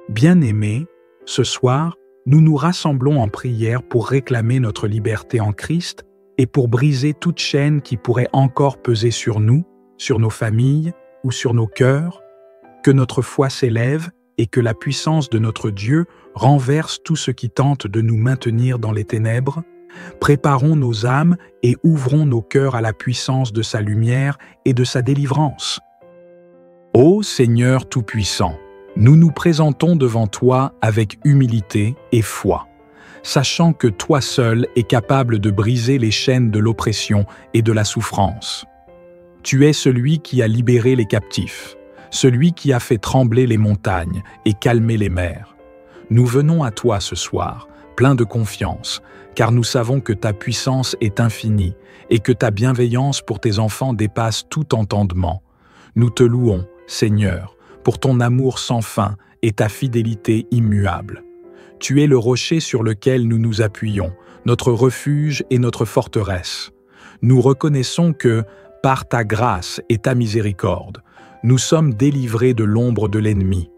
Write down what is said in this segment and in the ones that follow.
Bien-aimés, ce soir, nous nous rassemblons en prière pour réclamer notre liberté en Christ et pour briser toute chaîne qui pourrait encore peser sur nous, sur nos familles ou sur nos cœurs. Que notre foi s'élève et que la puissance de notre Dieu renverse tout ce qui tente de nous maintenir dans les ténèbres. Préparons nos âmes et ouvrons nos cœurs à la puissance de sa lumière et de sa délivrance. Ô Seigneur Tout-Puissant, nous nous présentons devant toi avec humilité et foi, sachant que toi seul es capable de briser les chaînes de l'oppression et de la souffrance. Tu es celui qui a libéré les captifs, celui qui a fait trembler les montagnes et calmer les mers. Nous venons à toi ce soir, pleins de confiance, car nous savons que ta puissance est infinie et que ta bienveillance pour tes enfants dépasse tout entendement. Nous te louons, Seigneur, pour ton amour sans fin et ta fidélité immuable. Tu es le rocher sur lequel nous nous appuyons, notre refuge et notre forteresse. Nous reconnaissons que, par ta grâce et ta miséricorde, nous sommes délivrés de l'ombre de l'ennemi.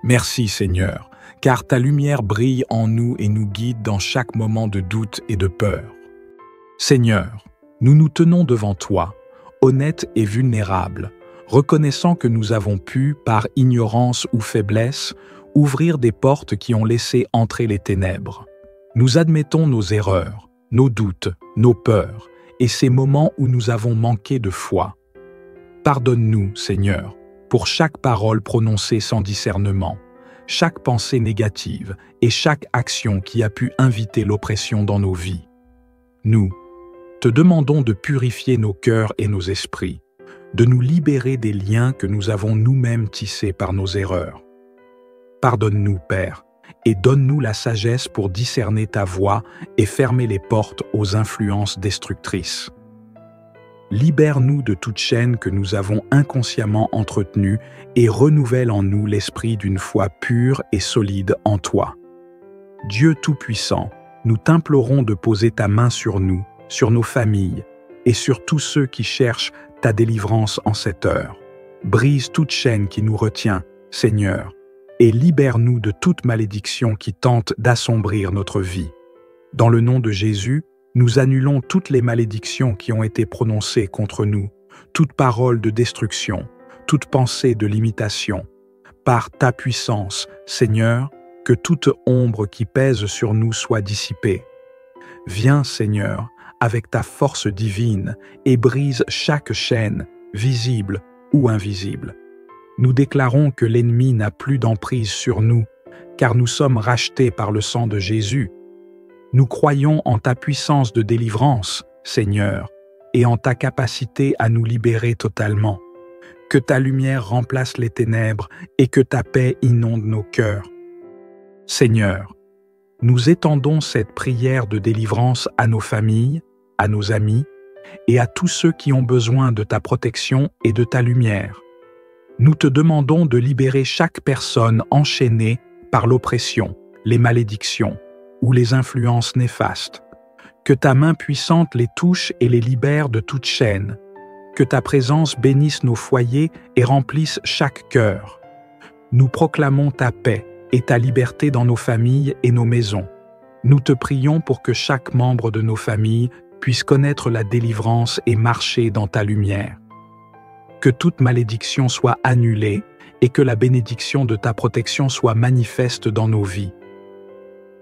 Merci Seigneur, car ta lumière brille en nous et nous guide dans chaque moment de doute et de peur. Seigneur, nous nous tenons devant toi, honnêtes et vulnérables, reconnaissant que nous avons pu, par ignorance ou faiblesse, ouvrir des portes qui ont laissé entrer les ténèbres. Nous admettons nos erreurs, nos doutes, nos peurs, et ces moments où nous avons manqué de foi. Pardonne-nous, Seigneur, pour chaque parole prononcée sans discernement, chaque pensée négative et chaque action qui a pu inviter l'oppression dans nos vies. Nous te demandons de purifier nos cœurs et nos esprits, de nous libérer des liens que nous avons nous-mêmes tissés par nos erreurs. Pardonne-nous, Père, et donne-nous la sagesse pour discerner ta voix et fermer les portes aux influences destructrices. Libère-nous de toute chaîne que nous avons inconsciemment entretenue et renouvelle en nous l'esprit d'une foi pure et solide en toi. Dieu Tout-Puissant, nous t'implorons de poser ta main sur nous, sur nos familles et sur tous ceux qui cherchent ta délivrance en cette heure. Brise toute chaîne qui nous retient, Seigneur, et libère-nous de toute malédiction qui tente d'assombrir notre vie. Dans le nom de Jésus, nous annulons toutes les malédictions qui ont été prononcées contre nous, toute parole de destruction, toute pensée de limitation. Par ta puissance, Seigneur, que toute ombre qui pèse sur nous soit dissipée. Viens, Seigneur, avec ta force divine et brise chaque chaîne, visible ou invisible. Nous déclarons que l'ennemi n'a plus d'emprise sur nous, car nous sommes rachetés par le sang de Jésus. Nous croyons en ta puissance de délivrance, Seigneur, et en ta capacité à nous libérer totalement. Que ta lumière remplace les ténèbres et que ta paix inonde nos cœurs. Seigneur, nous étendons cette prière de délivrance à nos familles, à nos amis et à tous ceux qui ont besoin de ta protection et de ta lumière. Nous te demandons de libérer chaque personne enchaînée par l'oppression, les malédictions ou les influences néfastes. Que ta main puissante les touche et les libère de toute chaîne. Que ta présence bénisse nos foyers et remplisse chaque cœur. Nous proclamons ta paix et ta liberté dans nos familles et nos maisons. Nous te prions pour que chaque membre de nos familles puisse connaître la délivrance et marcher dans ta lumière. Que toute malédiction soit annulée et que la bénédiction de ta protection soit manifeste dans nos vies.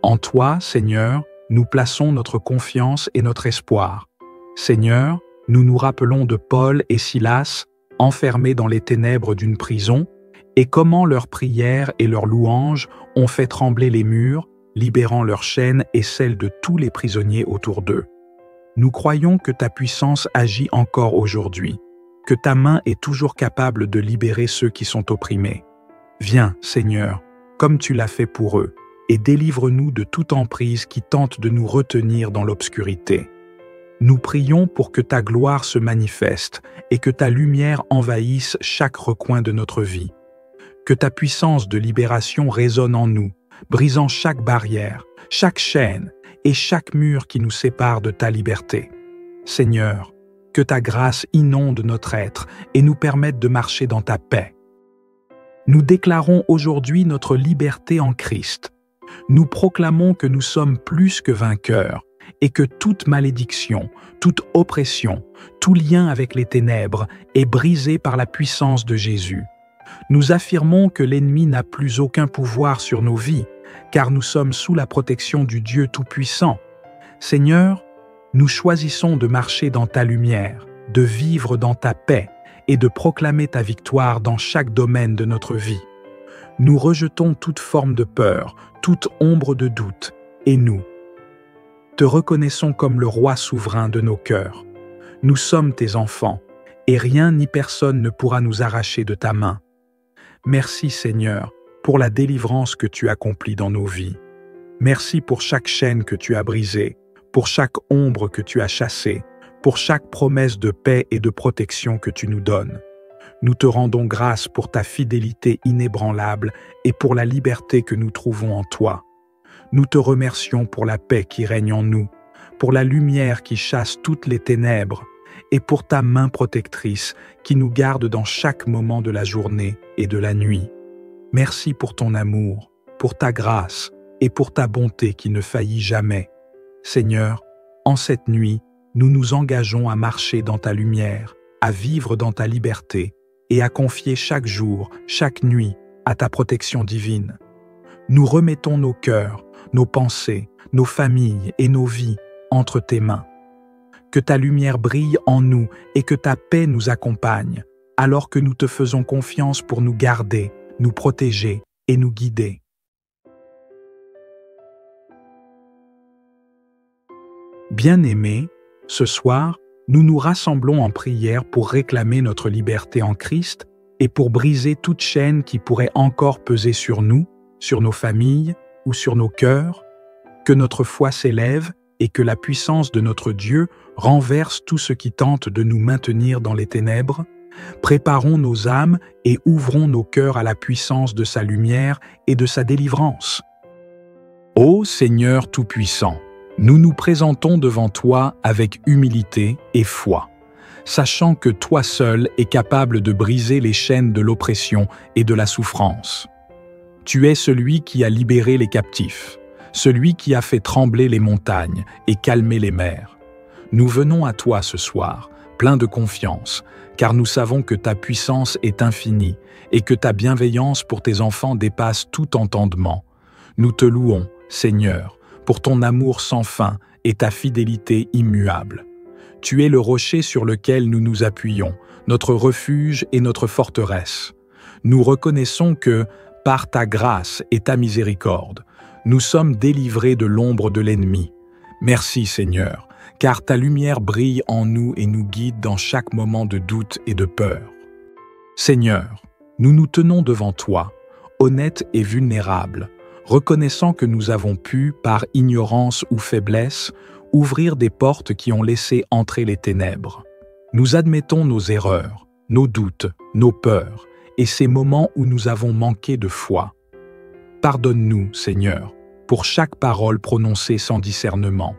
En toi, Seigneur, nous plaçons notre confiance et notre espoir. Seigneur, nous nous rappelons de Paul et Silas, enfermés dans les ténèbres d'une prison, et comment leurs prières et leurs louanges ont fait trembler les murs, libérant leurs chaînes et celles de tous les prisonniers autour d'eux. Nous croyons que ta puissance agit encore aujourd'hui, que ta main est toujours capable de libérer ceux qui sont opprimés. Viens, Seigneur, comme tu l'as fait pour eux, et délivre-nous de toute emprise qui tente de nous retenir dans l'obscurité. Nous prions pour que ta gloire se manifeste et que ta lumière envahisse chaque recoin de notre vie. Que ta puissance de libération résonne en nous, brisant chaque barrière, chaque chaîne et chaque mur qui nous sépare de ta liberté. Seigneur, que ta grâce inonde notre être et nous permette de marcher dans ta paix. Nous déclarons aujourd'hui notre liberté en Christ. Nous proclamons que nous sommes plus que vainqueurs et que toute malédiction, toute oppression, tout lien avec les ténèbres est brisé par la puissance de Jésus. Nous affirmons que l'ennemi n'a plus aucun pouvoir sur nos vies, car nous sommes sous la protection du Dieu Tout-Puissant. Seigneur, nous choisissons de marcher dans ta lumière, de vivre dans ta paix et de proclamer ta victoire dans chaque domaine de notre vie. Nous rejetons toute forme de peur, toute ombre de doute, et nous te reconnaissons comme le roi souverain de nos cœurs. Nous sommes tes enfants, et rien ni personne ne pourra nous arracher de ta main. Merci Seigneur pour la délivrance que tu accomplis dans nos vies. Merci pour chaque chaîne que tu as brisée, pour chaque ombre que tu as chassée, pour chaque promesse de paix et de protection que tu nous donnes. Nous te rendons grâce pour ta fidélité inébranlable et pour la liberté que nous trouvons en toi. Nous te remercions pour la paix qui règne en nous, pour la lumière qui chasse toutes les ténèbres et pour ta main protectrice qui nous garde dans chaque moment de la journée et de la nuit. Merci pour ton amour, pour ta grâce et pour ta bonté qui ne faillit jamais. Seigneur, en cette nuit, nous nous engageons à marcher dans ta lumière, à vivre dans ta liberté et à confier chaque jour, chaque nuit, à ta protection divine. Nous remettons nos cœurs, nos pensées, nos familles et nos vies entre tes mains. Que ta lumière brille en nous et que ta paix nous accompagne, alors que nous te faisons confiance pour nous garder, nous protéger et nous guider. Bien-aimés, ce soir, nous nous rassemblons en prière pour réclamer notre liberté en Christ et pour briser toute chaîne qui pourrait encore peser sur nous, sur nos familles ou sur nos cœurs. Que notre foi s'élève et que la puissance de notre Dieu renverse tout ce qui tente de nous maintenir dans les ténèbres. Préparons nos âmes et ouvrons nos cœurs à la puissance de sa lumière et de sa délivrance. Ô Seigneur Tout-Puissant, nous nous présentons devant toi avec humilité et foi, sachant que toi seul es capable de briser les chaînes de l'oppression et de la souffrance. Tu es celui qui a libéré les captifs, celui qui a fait trembler les montagnes et calmer les mers. Nous venons à toi ce soir, pleins de confiance, car nous savons que ta puissance est infinie et que ta bienveillance pour tes enfants dépasse tout entendement. Nous te louons, Seigneur, pour ton amour sans fin et ta fidélité immuable. Tu es le rocher sur lequel nous nous appuyons, notre refuge et notre forteresse. Nous reconnaissons que, par ta grâce et ta miséricorde, nous sommes délivrés de l'ombre de l'ennemi. Merci Seigneur, car ta lumière brille en nous et nous guide dans chaque moment de doute et de peur. Seigneur, nous nous tenons devant toi, honnêtes et vulnérables, reconnaissant que nous avons pu, par ignorance ou faiblesse, ouvrir des portes qui ont laissé entrer les ténèbres. Nous admettons nos erreurs, nos doutes, nos peurs, et ces moments où nous avons manqué de foi. Pardonne-nous, Seigneur, pour chaque parole prononcée sans discernement,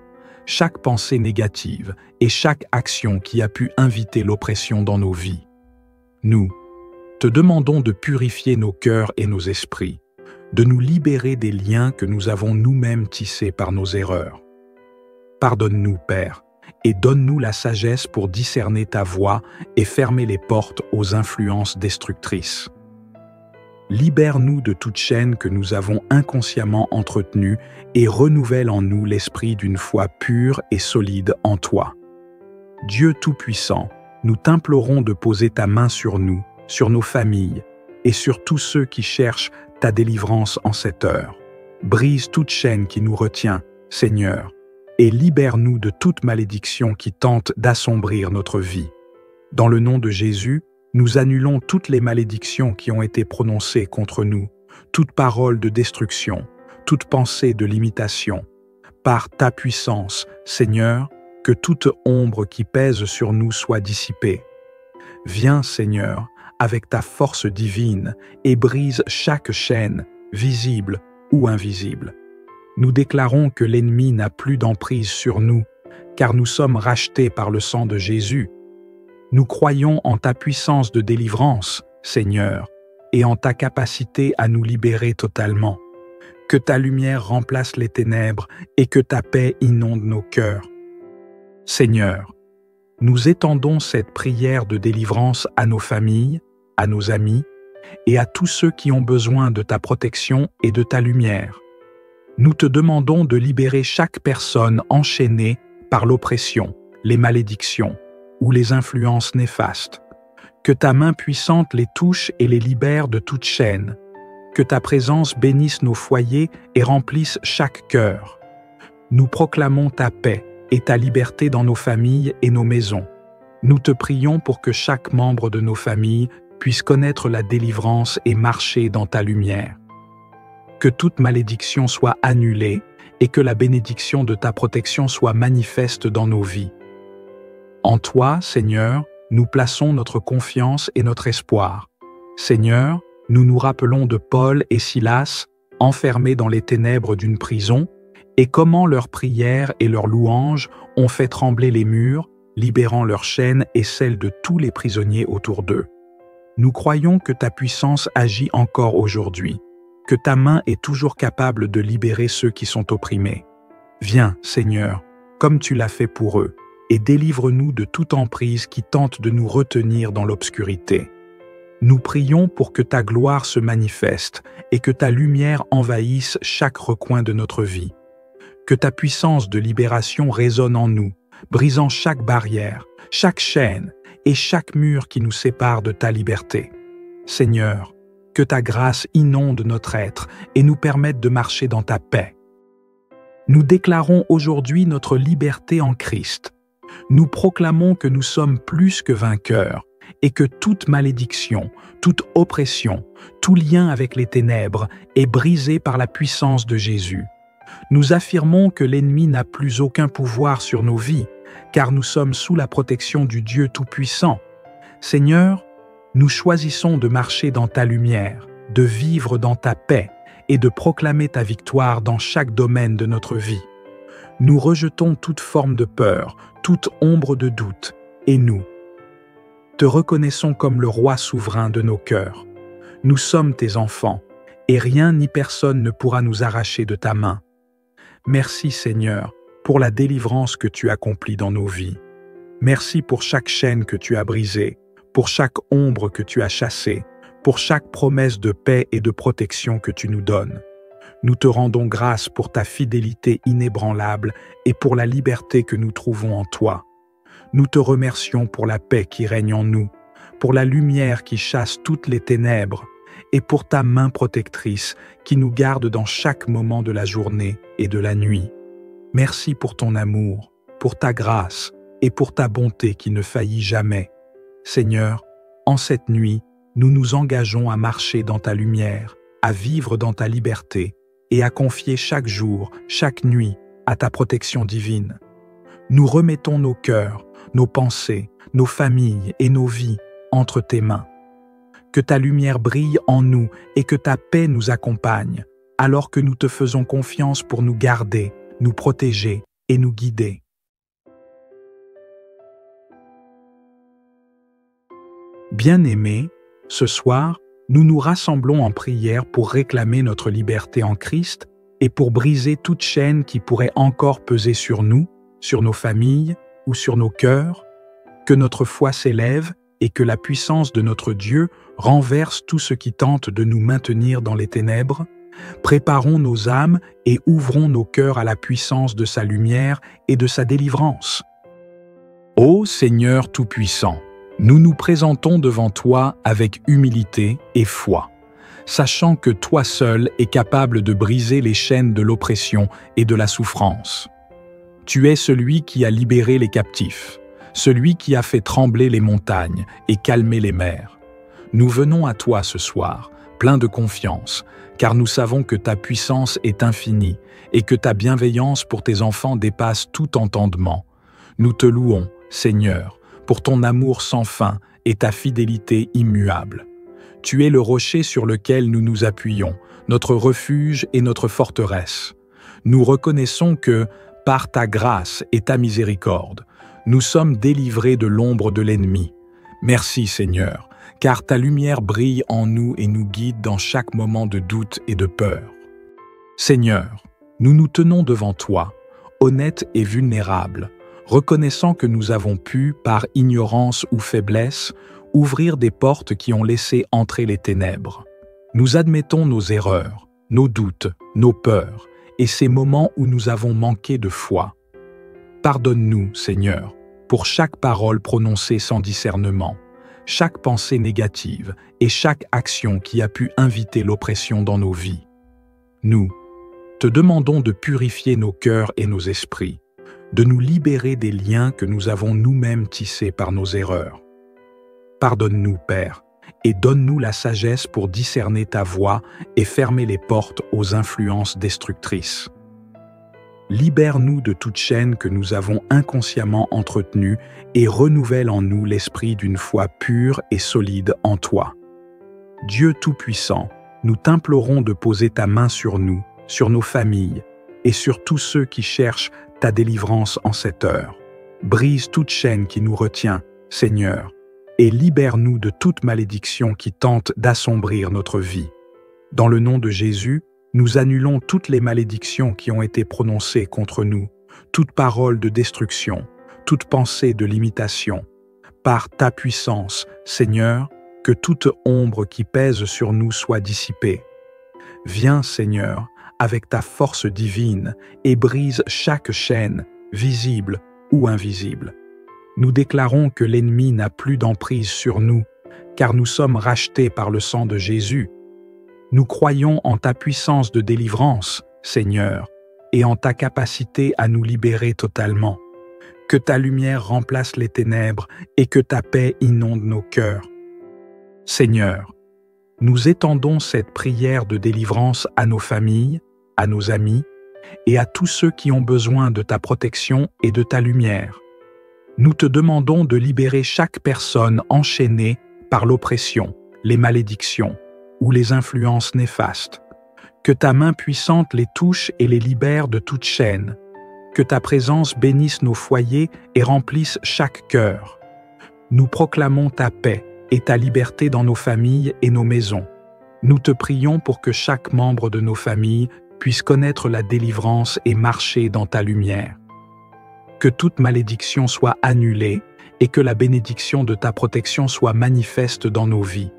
chaque pensée négative et chaque action qui a pu inviter l'oppression dans nos vies. Nous te demandons de purifier nos cœurs et nos esprits, de nous libérer des liens que nous avons nous-mêmes tissés par nos erreurs. Pardonne-nous, Père, et donne-nous la sagesse pour discerner ta voix et fermer les portes aux influences destructrices. Libère-nous de toute chaîne que nous avons inconsciemment entretenue et renouvelle en nous l'esprit d'une foi pure et solide en toi. Dieu Tout-Puissant, nous t'implorons de poser ta main sur nous, sur nos familles et sur tous ceux qui cherchent ta délivrance en cette heure. Brise toute chaîne qui nous retient, Seigneur, et libère-nous de toute malédiction qui tente d'assombrir notre vie. Dans le nom de Jésus, nous annulons toutes les malédictions qui ont été prononcées contre nous, toute parole de destruction, toute pensée de limitation. Par ta puissance, Seigneur, que toute ombre qui pèse sur nous soit dissipée. Viens, Seigneur, avec ta force divine et brise chaque chaîne, visible ou invisible. Nous déclarons que l'ennemi n'a plus d'emprise sur nous, car nous sommes rachetés par le sang de Jésus. Nous croyons en ta puissance de délivrance, Seigneur, et en ta capacité à nous libérer totalement. Que ta lumière remplace les ténèbres et que ta paix inonde nos cœurs. Seigneur, nous étendons cette prière de délivrance à nos familles, à nos amis et à tous ceux qui ont besoin de ta protection et de ta lumière. Nous te demandons de libérer chaque personne enchaînée par l'oppression, les malédictions ou les influences néfastes. Que ta main puissante les touche et les libère de toute chaîne. Que ta présence bénisse nos foyers et remplisse chaque cœur. Nous proclamons ta paix et ta liberté dans nos familles et nos maisons. Nous te prions pour que chaque membre de nos familles puisse connaître la délivrance et marcher dans ta lumière. Que toute malédiction soit annulée et que la bénédiction de ta protection soit manifeste dans nos vies. En toi, Seigneur, nous plaçons notre confiance et notre espoir. Seigneur, nous nous rappelons de Paul et Silas, enfermés dans les ténèbres d'une prison, et comment leurs prières et leurs louanges ont fait trembler les murs, libérant leurs chaînes et celles de tous les prisonniers autour d'eux. Nous croyons que ta puissance agit encore aujourd'hui, que ta main est toujours capable de libérer ceux qui sont opprimés. Viens, Seigneur, comme tu l'as fait pour eux, et délivre-nous de toute emprise qui tente de nous retenir dans l'obscurité. Nous prions pour que ta gloire se manifeste et que ta lumière envahisse chaque recoin de notre vie. Que ta puissance de libération résonne en nous, brisant chaque barrière, chaque chaîne et chaque mur qui nous sépare de ta liberté. Seigneur, que ta grâce inonde notre être et nous permette de marcher dans ta paix. Nous déclarons aujourd'hui notre liberté en Christ. Nous proclamons que nous sommes plus que vainqueurs et que toute malédiction, toute oppression, tout lien avec les ténèbres est brisé par la puissance de Jésus. Nous affirmons que l'ennemi n'a plus aucun pouvoir sur nos vies, car nous sommes sous la protection du Dieu Tout-Puissant. Seigneur, nous choisissons de marcher dans ta lumière, de vivre dans ta paix et de proclamer ta victoire dans chaque domaine de notre vie. Nous rejetons toute forme de peur, toute ombre de doute, et nous te reconnaissons comme le roi souverain de nos cœurs. Nous sommes tes enfants, et rien ni personne ne pourra nous arracher de ta main. Merci Seigneur pour la délivrance que tu accomplis dans nos vies. Merci pour chaque chaîne que tu as brisée, pour chaque ombre que tu as chassée, pour chaque promesse de paix et de protection que tu nous donnes. Nous te rendons grâce pour ta fidélité inébranlable et pour la liberté que nous trouvons en toi. Nous te remercions pour la paix qui règne en nous, pour la lumière qui chasse toutes les ténèbres et pour ta main protectrice qui nous garde dans chaque moment de la journée et de la nuit. Merci pour ton amour, pour ta grâce et pour ta bonté qui ne faillit jamais. Seigneur, en cette nuit, nous nous engageons à marcher dans ta lumière, à vivre dans ta liberté et à confier chaque jour, chaque nuit, à ta protection divine. Nous remettons nos cœurs, nos pensées, nos familles et nos vies entre tes mains. Que ta lumière brille en nous et que ta paix nous accompagne, alors que nous te faisons confiance pour nous garder, nous protéger et nous guider. Bien-aimés, ce soir, nous nous rassemblons en prière pour réclamer notre liberté en Christ et pour briser toute chaîne qui pourrait encore peser sur nous, sur nos familles ou sur nos cœurs. Que notre foi s'élève et que la puissance de notre Dieu renverse tout ce qui tente de nous maintenir dans les ténèbres. Préparons nos âmes et ouvrons nos cœurs à la puissance de sa lumière et de sa délivrance. Ô Seigneur Tout-Puissant, nous nous présentons devant toi avec humilité et foi, sachant que toi seul es capable de briser les chaînes de l'oppression et de la souffrance. Tu es celui qui a libéré les captifs, celui qui a fait trembler les montagnes et calmer les mers. Nous venons à toi ce soir, pleins de confiance, car nous savons que ta puissance est infinie et que ta bienveillance pour tes enfants dépasse tout entendement. Nous te louons, Seigneur, pour ton amour sans fin et ta fidélité immuable. Tu es le rocher sur lequel nous nous appuyons, notre refuge et notre forteresse. Nous reconnaissons que, par ta grâce et ta miséricorde, nous sommes délivrés de l'ombre de l'ennemi. Merci Seigneur, car ta lumière brille en nous et nous guide dans chaque moment de doute et de peur. Seigneur, nous nous tenons devant toi, honnêtes et vulnérables, reconnaissant que nous avons pu, par ignorance ou faiblesse, ouvrir des portes qui ont laissé entrer les ténèbres. Nous admettons nos erreurs, nos doutes, nos peurs, et ces moments où nous avons manqué de foi. Pardonne-nous, Seigneur, pour chaque parole prononcée sans discernement, chaque pensée négative et chaque action qui a pu inviter l'oppression dans nos vies. Nous te demandons de purifier nos cœurs et nos esprits, de nous libérer des liens que nous avons nous-mêmes tissés par nos erreurs. Pardonne-nous, Père, et donne-nous la sagesse pour discerner ta voix et fermer les portes aux influences destructrices. Libère-nous de toute chaîne que nous avons inconsciemment entretenue et renouvelle en nous l'esprit d'une foi pure et solide en toi. Dieu Tout-Puissant, nous t'implorons de poser ta main sur nous, sur nos familles et sur tous ceux qui cherchent ta délivrance en cette heure. Brise toute chaîne qui nous retient, Seigneur, et libère-nous de toute malédiction qui tente d'assombrir notre vie. Dans le nom de Jésus, nous annulons toutes les malédictions qui ont été prononcées contre nous, toute parole de destruction, toute pensée de limitation. Par ta puissance, Seigneur, que toute ombre qui pèse sur nous soit dissipée. Viens, Seigneur, avec ta force divine et brise chaque chaîne, visible ou invisible. Nous déclarons que l'ennemi n'a plus d'emprise sur nous, car nous sommes rachetés par le sang de Jésus. Nous croyons en ta puissance de délivrance, Seigneur, et en ta capacité à nous libérer totalement. Que ta lumière remplace les ténèbres et que ta paix inonde nos cœurs. Seigneur, nous étendons cette prière de délivrance à nos familles, à nos amis et à tous ceux qui ont besoin de ta protection et de ta lumière. Nous te demandons de libérer chaque personne enchaînée par l'oppression, les malédictions ou les influences néfastes. Que ta main puissante les touche et les libère de toute chaîne. Que ta présence bénisse nos foyers et remplisse chaque cœur. Nous proclamons ta paix et ta liberté dans nos familles et nos maisons. Nous te prions pour que chaque membre de nos familles puisse connaître la délivrance et marcher dans ta lumière. Que toute malédiction soit annulée et que la bénédiction de ta protection soit manifeste dans nos vies.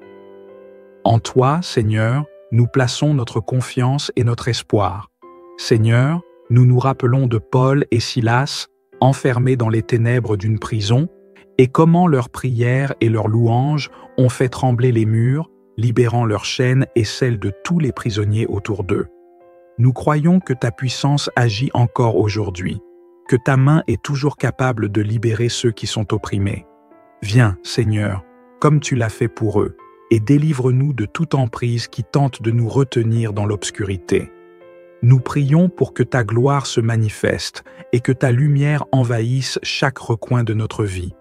En toi, Seigneur, nous plaçons notre confiance et notre espoir. Seigneur, nous nous rappelons de Paul et Silas, enfermés dans les ténèbres d'une prison, et comment leurs prières et leurs louanges ont fait trembler les murs, libérant leurs chaînes et celles de tous les prisonniers autour d'eux. Nous croyons que ta puissance agit encore aujourd'hui, que ta main est toujours capable de libérer ceux qui sont opprimés. Viens, Seigneur, comme tu l'as fait pour eux, et délivre-nous de toute emprise qui tente de nous retenir dans l'obscurité. Nous prions pour que ta gloire se manifeste et que ta lumière envahisse chaque recoin de notre vie.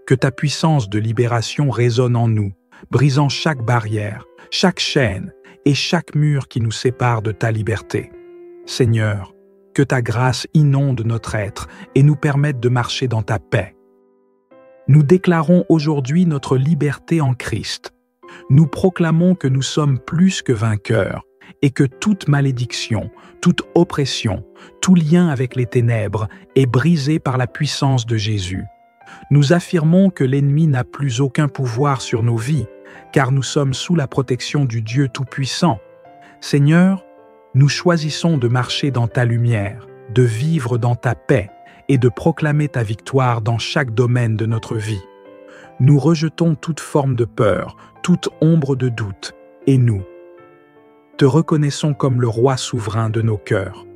Que ta puissance de libération résonne en nous, brisant chaque barrière, chaque chaîne et chaque mur qui nous sépare de ta liberté. Seigneur, que ta grâce inonde notre être et nous permette de marcher dans ta paix. Nous déclarons aujourd'hui notre liberté en Christ. Nous proclamons que nous sommes plus que vainqueurs et que toute malédiction, toute oppression, tout lien avec les ténèbres est brisé par la puissance de Jésus. Nous affirmons que l'ennemi n'a plus aucun pouvoir sur nos vies, car nous sommes sous la protection du Dieu Tout-Puissant. Seigneur, nous choisissons de marcher dans ta lumière, de vivre dans ta paix et de proclamer ta victoire dans chaque domaine de notre vie. Nous rejetons toute forme de peur, toute ombre de doute, et nous te reconnaissons comme le roi souverain de nos cœurs.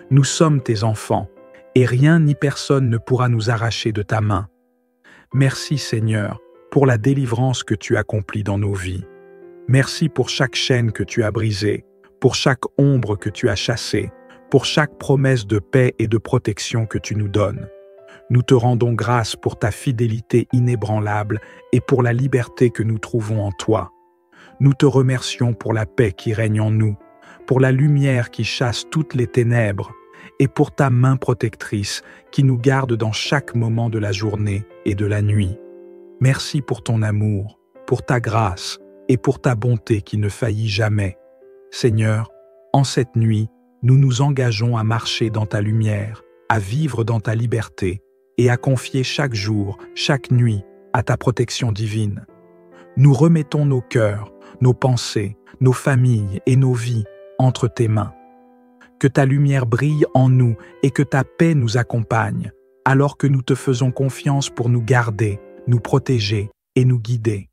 Nous sommes tes enfants, et rien ni personne ne pourra nous arracher de ta main. Merci Seigneur pour la délivrance que tu accomplis dans nos vies. Merci pour chaque chaîne que tu as brisée, pour chaque ombre que tu as chassée, pour chaque promesse de paix et de protection que tu nous donnes. Nous te rendons grâce pour ta fidélité inébranlable et pour la liberté que nous trouvons en toi. Nous te remercions pour la paix qui règne en nous, pour la lumière qui chasse toutes les ténèbres et pour ta main protectrice qui nous garde dans chaque moment de la journée et de la nuit. Merci pour ton amour, pour ta grâce et pour ta bonté qui ne faillit jamais. Seigneur, en cette nuit, nous nous engageons à marcher dans ta lumière, à vivre dans ta liberté et à confier chaque jour, chaque nuit, à ta protection divine. Nous remettons nos cœurs, nos pensées, nos familles et nos vies entre tes mains. Que ta lumière brille en nous et que ta paix nous accompagne, alors que nous te faisons confiance pour nous garder, nous protéger et nous guider.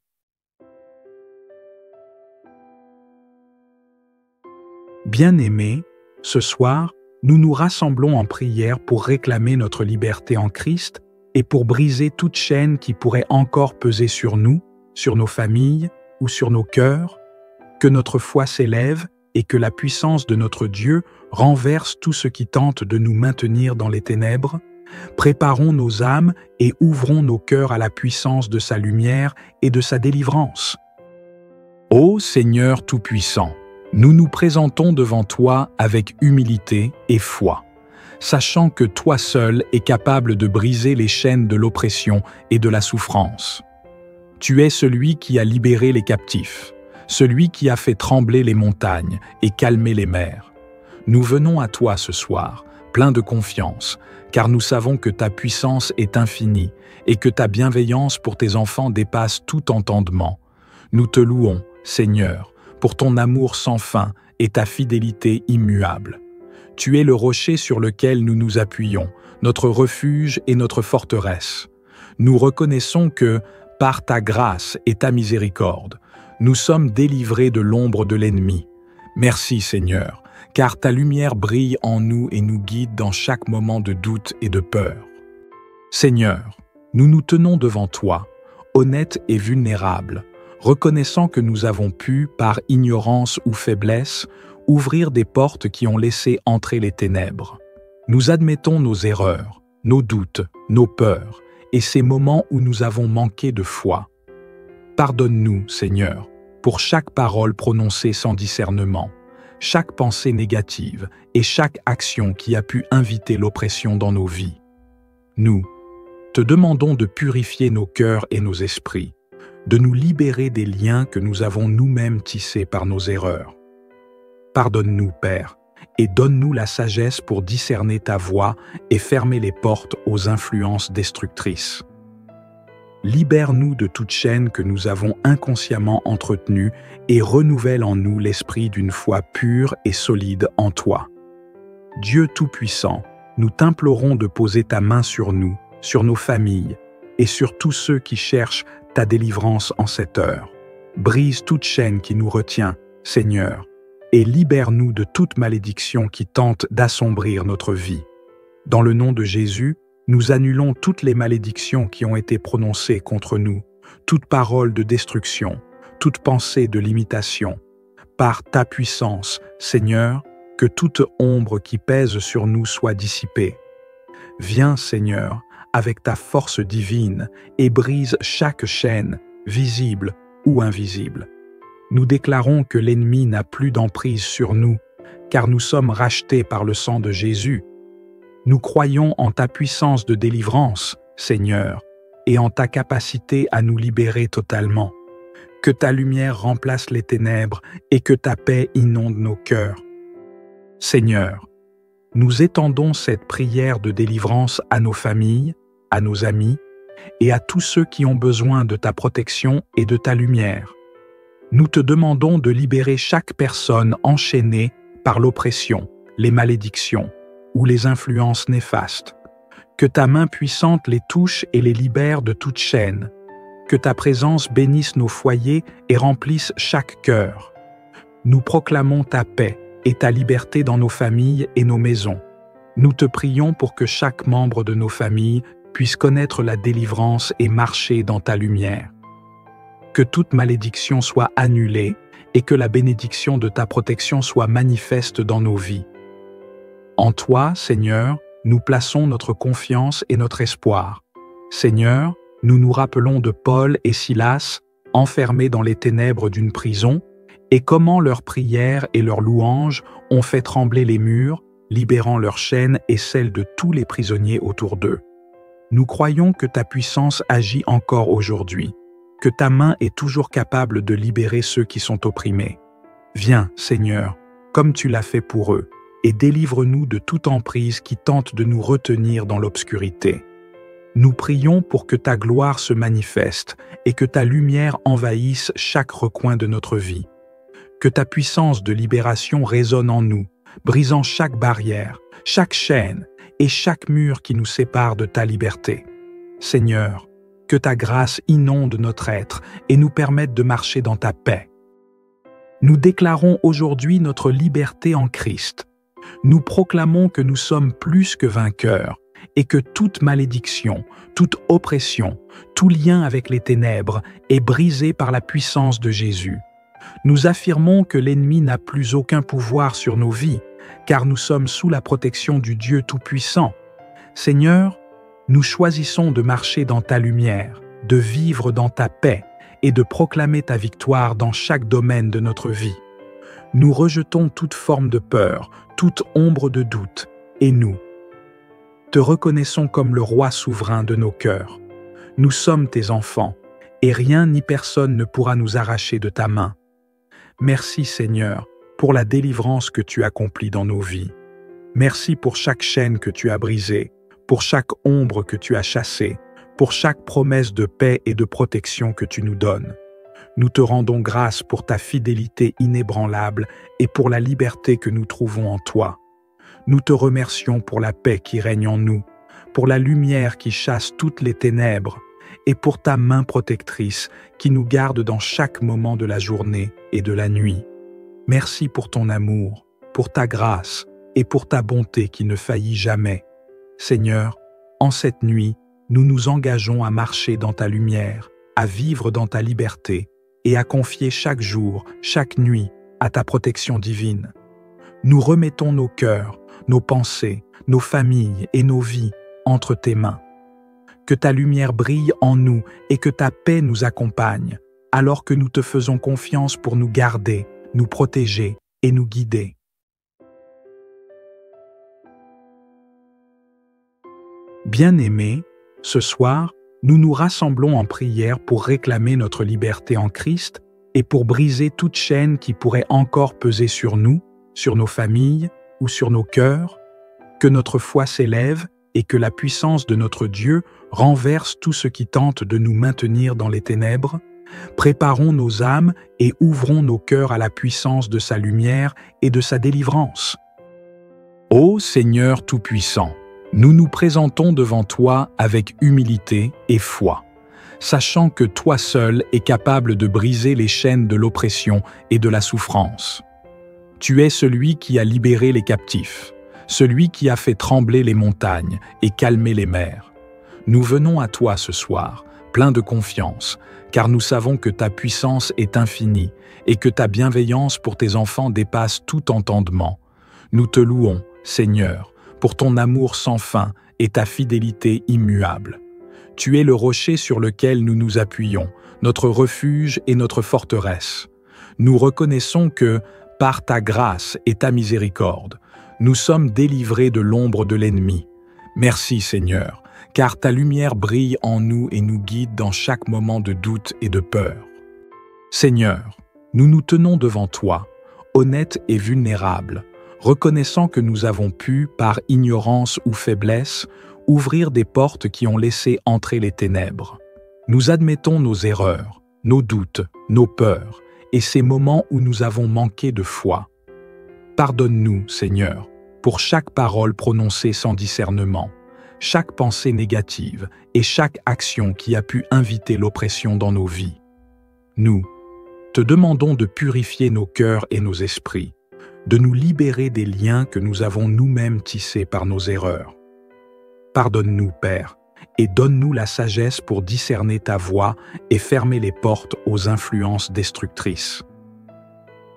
Bien-aimés, ce soir, nous nous rassemblons en prière pour réclamer notre liberté en Christ et pour briser toute chaîne qui pourrait encore peser sur nous, sur nos familles ou sur nos cœurs. Que notre foi s'élève et que la puissance de notre Dieu renverse tout ce qui tente de nous maintenir dans les ténèbres. Préparons nos âmes et ouvrons nos cœurs à la puissance de sa lumière et de sa délivrance. Ô Seigneur Tout-Puissant, nous nous présentons devant toi avec humilité et foi, sachant que toi seul es capable de briser les chaînes de l'oppression et de la souffrance. Tu es celui qui a libéré les captifs, celui qui a fait trembler les montagnes et calmer les mers. Nous venons à toi ce soir, pleins de confiance, car nous savons que ta puissance est infinie et que ta bienveillance pour tes enfants dépasse tout entendement. Nous te louons, Seigneur, pour ton amour sans fin et ta fidélité immuable. Tu es le rocher sur lequel nous nous appuyons, notre refuge et notre forteresse. Nous reconnaissons que, par ta grâce et ta miséricorde, nous sommes délivrés de l'ombre de l'ennemi. Merci Seigneur, car ta lumière brille en nous et nous guide dans chaque moment de doute et de peur. Seigneur, nous nous tenons devant toi, honnêtes et vulnérables, reconnaissant que nous avons pu, par ignorance ou faiblesse, ouvrir des portes qui ont laissé entrer les ténèbres. Nous admettons nos erreurs, nos doutes, nos peurs, et ces moments où nous avons manqué de foi. Pardonne-nous, Seigneur, pour chaque parole prononcée sans discernement, chaque pensée négative et chaque action qui a pu inviter l'oppression dans nos vies. Nous te demandons de purifier nos cœurs et nos esprits, de nous libérer des liens que nous avons nous-mêmes tissés par nos erreurs. Pardonne-nous, Père, et donne-nous la sagesse pour discerner ta voix et fermer les portes aux influences destructrices. Libère-nous de toute chaîne que nous avons inconsciemment entretenue et renouvelle en nous l'esprit d'une foi pure et solide en toi. Dieu Tout-Puissant, nous t'implorons de poser ta main sur nous, sur nos familles et sur tous ceux qui cherchent ta délivrance en cette heure. Brise toute chaîne qui nous retient, Seigneur, et libère-nous de toute malédiction qui tente d'assombrir notre vie. Dans le nom de Jésus, nous annulons toutes les malédictions qui ont été prononcées contre nous, toute parole de destruction, toute pensée de limitation. Par ta puissance, Seigneur, que toute ombre qui pèse sur nous soit dissipée. Viens, Seigneur, avec ta force divine et brise chaque chaîne, visible ou invisible. Nous déclarons que l'ennemi n'a plus d'emprise sur nous, car nous sommes rachetés par le sang de Jésus. Nous croyons en ta puissance de délivrance, Seigneur, et en ta capacité à nous libérer totalement. Que ta lumière remplace les ténèbres et que ta paix inonde nos cœurs. Seigneur, nous étendons cette prière de délivrance à nos familles, à nos amis et à tous ceux qui ont besoin de ta protection et de ta lumière. Nous te demandons de libérer chaque personne enchaînée par l'oppression, les malédictions ou les influences néfastes. Que ta main puissante les touche et les libère de toute chaîne. Que ta présence bénisse nos foyers et remplisse chaque cœur. Nous proclamons ta paix et ta liberté dans nos familles et nos maisons. Nous te prions pour que chaque membre de nos familles puisse connaître la délivrance et marcher dans ta lumière. Que toute malédiction soit annulée et que la bénédiction de ta protection soit manifeste dans nos vies. En toi, Seigneur, nous plaçons notre confiance et notre espoir. Seigneur, nous nous rappelons de Paul et Silas, enfermés dans les ténèbres d'une prison, et comment leurs prières et leurs louanges ont fait trembler les murs, libérant leurs chaînes et celles de tous les prisonniers autour d'eux. Nous croyons que ta puissance agit encore aujourd'hui. que ta main est toujours capable de libérer ceux qui sont opprimés. Viens, Seigneur, comme tu l'as fait pour eux, et délivre-nous de toute emprise qui tente de nous retenir dans l'obscurité. Nous prions pour que ta gloire se manifeste et que ta lumière envahisse chaque recoin de notre vie. Que ta puissance de libération résonne en nous, brisant chaque barrière, chaque chaîne et chaque mur qui nous sépare de ta liberté. Seigneur, que ta grâce inonde notre être et nous permette de marcher dans ta paix. Nous déclarons aujourd'hui notre liberté en Christ. Nous proclamons que nous sommes plus que vainqueurs et que toute malédiction, toute oppression, tout lien avec les ténèbres est brisé par la puissance de Jésus. Nous affirmons que l'ennemi n'a plus aucun pouvoir sur nos vies, car nous sommes sous la protection du Dieu Tout-Puissant. Seigneur, nous choisissons de marcher dans ta lumière, de vivre dans ta paix et de proclamer ta victoire dans chaque domaine de notre vie. Nous rejetons toute forme de peur, toute ombre de doute, et nous te reconnaissons comme le roi souverain de nos cœurs. Nous sommes tes enfants, et rien ni personne ne pourra nous arracher de ta main. Merci Seigneur pour la délivrance que tu accomplis dans nos vies. Merci pour chaque chaîne que tu as brisée, pour chaque ombre que tu as chassée, pour chaque promesse de paix et de protection que tu nous donnes. Nous te rendons grâce pour ta fidélité inébranlable et pour la liberté que nous trouvons en toi. Nous te remercions pour la paix qui règne en nous, pour la lumière qui chasse toutes les ténèbres et pour ta main protectrice qui nous garde dans chaque moment de la journée et de la nuit. Merci pour ton amour, pour ta grâce et pour ta bonté qui ne faillit jamais. Seigneur, en cette nuit, nous nous engageons à marcher dans ta lumière, à vivre dans ta liberté et à confier chaque jour, chaque nuit, à ta protection divine. Nous remettons nos cœurs, nos pensées, nos familles et nos vies entre tes mains. Que ta lumière brille en nous et que ta paix nous accompagne, alors que nous te faisons confiance pour nous garder, nous protéger et nous guider. Bien-aimés, ce soir, nous nous rassemblons en prière pour réclamer notre liberté en Christ et pour briser toute chaîne qui pourrait encore peser sur nous, sur nos familles ou sur nos cœurs. Que notre foi s'élève et que la puissance de notre Dieu renverse tout ce qui tente de nous maintenir dans les ténèbres. Préparons nos âmes et ouvrons nos cœurs à la puissance de sa lumière et de sa délivrance. Ô Seigneur Tout-Puissant, nous nous présentons devant toi avec humilité et foi, sachant que toi seul es capable de briser les chaînes de l'oppression et de la souffrance. Tu es celui qui a libéré les captifs, celui qui a fait trembler les montagnes et calmer les mers. Nous venons à toi ce soir, pleins de confiance, car nous savons que ta puissance est infinie et que ta bienveillance pour tes enfants dépasse tout entendement. Nous te louons, Seigneur, pour ton amour sans fin et ta fidélité immuable. Tu es le rocher sur lequel nous nous appuyons, notre refuge et notre forteresse. Nous reconnaissons que, par ta grâce et ta miséricorde, nous sommes délivrés de l'ombre de l'ennemi. Merci Seigneur, car ta lumière brille en nous et nous guide dans chaque moment de doute et de peur. Seigneur, nous nous tenons devant toi, honnêtes et vulnérables, reconnaissant que nous avons pu, par ignorance ou faiblesse, ouvrir des portes qui ont laissé entrer les ténèbres. Nous admettons nos erreurs, nos doutes, nos peurs, et ces moments où nous avons manqué de foi. Pardonne-nous, Seigneur, pour chaque parole prononcée sans discernement, chaque pensée négative et chaque action qui a pu inviter l'oppression dans nos vies. Nous te demandons de purifier nos cœurs et nos esprits, de nous libérer des liens que nous avons nous-mêmes tissés par nos erreurs. Pardonne-nous, Père, et donne-nous la sagesse pour discerner ta voix et fermer les portes aux influences destructrices.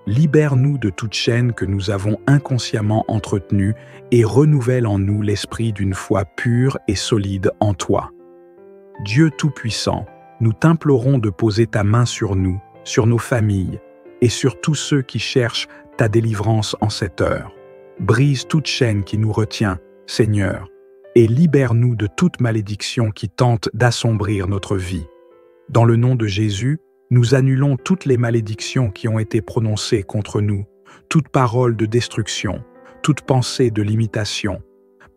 Libère-nous de toute chaîne que nous avons inconsciemment entretenue et renouvelle en nous l'esprit d'une foi pure et solide en toi. Dieu Tout-Puissant, nous t'implorons de poser ta main sur nous, sur nos familles et sur tous ceux qui cherchent ta délivrance en cette heure. Brise toute chaîne qui nous retient, Seigneur, et libère-nous de toute malédiction qui tente d'assombrir notre vie. Dans le nom de Jésus, nous annulons toutes les malédictions qui ont été prononcées contre nous, toute parole de destruction, toute pensée de limitation.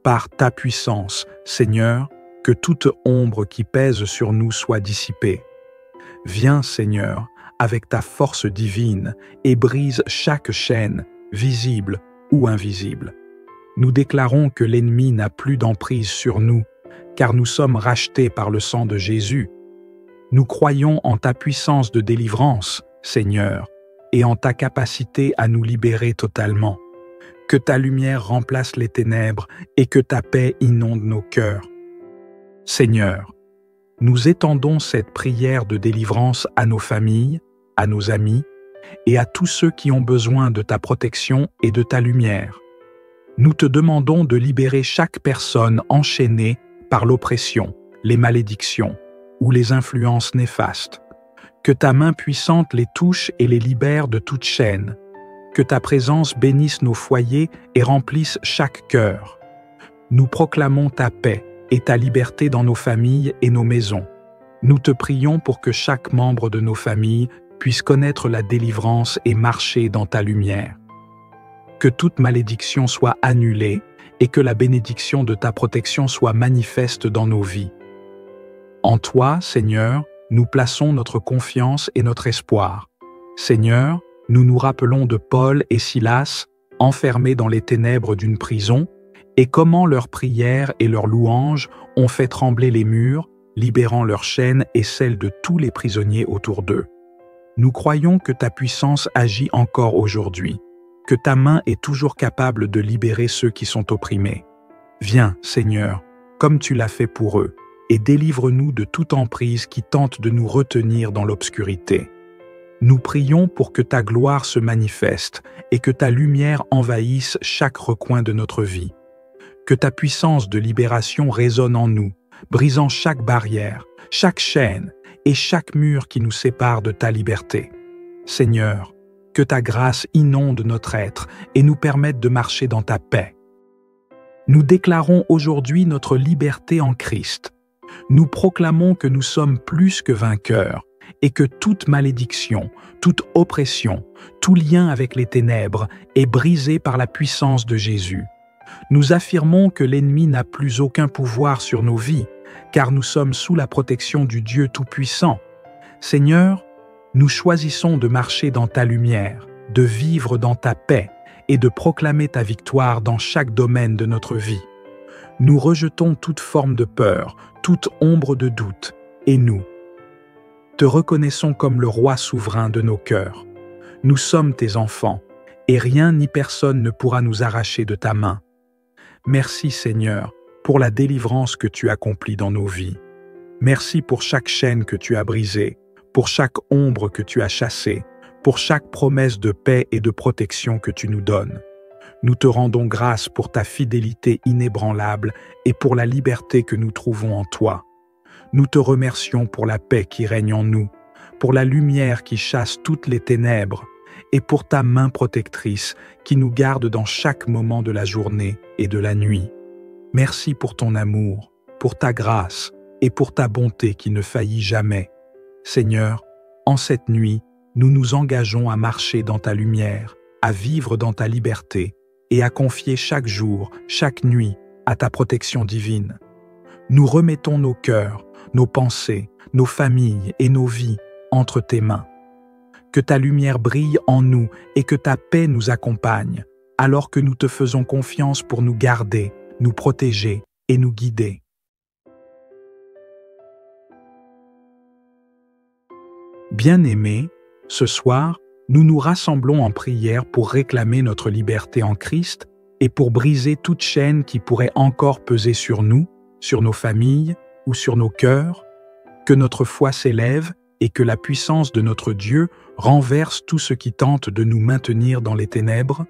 Par ta puissance, Seigneur, que toute ombre qui pèse sur nous soit dissipée. Viens, Seigneur, avec ta force divine et brise chaque chaîne, visible ou invisible. Nous déclarons que l'ennemi n'a plus d'emprise sur nous, car nous sommes rachetés par le sang de Jésus. Nous croyons en ta puissance de délivrance, Seigneur, et en ta capacité à nous libérer totalement. Que ta lumière remplace les ténèbres et que ta paix inonde nos cœurs. Seigneur, nous étendons cette prière de délivrance à nos familles, à nos amis et à tous ceux qui ont besoin de ta protection et de ta lumière. Nous te demandons de libérer chaque personne enchaînée par l'oppression, les malédictions ou les influences néfastes. Que ta main puissante les touche et les libère de toute chaîne. Que ta présence bénisse nos foyers et remplisse chaque cœur. Nous proclamons ta paix et ta liberté dans nos familles et nos maisons. Nous te prions pour que chaque membre de nos familles puisse connaître la délivrance et marcher dans ta lumière. Que toute malédiction soit annulée et que la bénédiction de ta protection soit manifeste dans nos vies. En toi, Seigneur, nous plaçons notre confiance et notre espoir. Seigneur, nous nous rappelons de Paul et Silas, enfermés dans les ténèbres d'une prison, et comment leurs prières et leurs louanges ont fait trembler les murs, libérant leurs chaînes et celles de tous les prisonniers autour d'eux. Nous croyons que ta puissance agit encore aujourd'hui, que ta main est toujours capable de libérer ceux qui sont opprimés. Viens, Seigneur, comme tu l'as fait pour eux, et délivre-nous de toute emprise qui tente de nous retenir dans l'obscurité. Nous prions pour que ta gloire se manifeste et que ta lumière envahisse chaque recoin de notre vie. Que ta puissance de libération résonne en nous, brisant chaque barrière, chaque chaîne et chaque mur qui nous sépare de ta liberté. Seigneur, que ta grâce inonde notre être et nous permette de marcher dans ta paix. Nous déclarons aujourd'hui notre liberté en Christ. Nous proclamons que nous sommes plus que vainqueurs et que toute malédiction, toute oppression, tout lien avec les ténèbres est brisé par la puissance de Jésus. Nous affirmons que l'ennemi n'a plus aucun pouvoir sur nos vies, car nous sommes sous la protection du Dieu Tout-Puissant. Seigneur, nous choisissons de marcher dans ta lumière, de vivre dans ta paix et de proclamer ta victoire dans chaque domaine de notre vie. Nous rejetons toute forme de peur, toute ombre de doute, et nous te reconnaissons comme le roi souverain de nos cœurs. Nous sommes tes enfants, et rien ni personne ne pourra nous arracher de ta main. Merci Seigneur pour la délivrance que tu accomplis dans nos vies. Merci pour chaque chaîne que tu as brisée, pour chaque ombre que tu as chassée, pour chaque promesse de paix et de protection que tu nous donnes. Nous te rendons grâce pour ta fidélité inébranlable et pour la liberté que nous trouvons en toi. Nous te remercions pour la paix qui règne en nous, pour la lumière qui chasse toutes les ténèbres et pour ta main protectrice qui nous garde dans chaque moment de la journée et de la nuit. Merci pour ton amour, pour ta grâce et pour ta bonté qui ne faillit jamais. Seigneur, en cette nuit, nous nous engageons à marcher dans ta lumière, à vivre dans ta liberté et à confier chaque jour, chaque nuit, à ta protection divine. Nous remettons nos cœurs, nos pensées, nos familles et nos vies entre tes mains. Que ta lumière brille en nous et que ta paix nous accompagne, alors que nous te faisons confiance pour nous garder, nous protéger et nous guider. Bien-aimés, ce soir, nous nous rassemblons en prière pour réclamer notre liberté en Christ et pour briser toute chaîne qui pourrait encore peser sur nous, sur nos familles ou sur nos cœurs. Que notre foi s'élève et que la puissance de notre Dieu renverse tout ce qui tente de nous maintenir dans les ténèbres.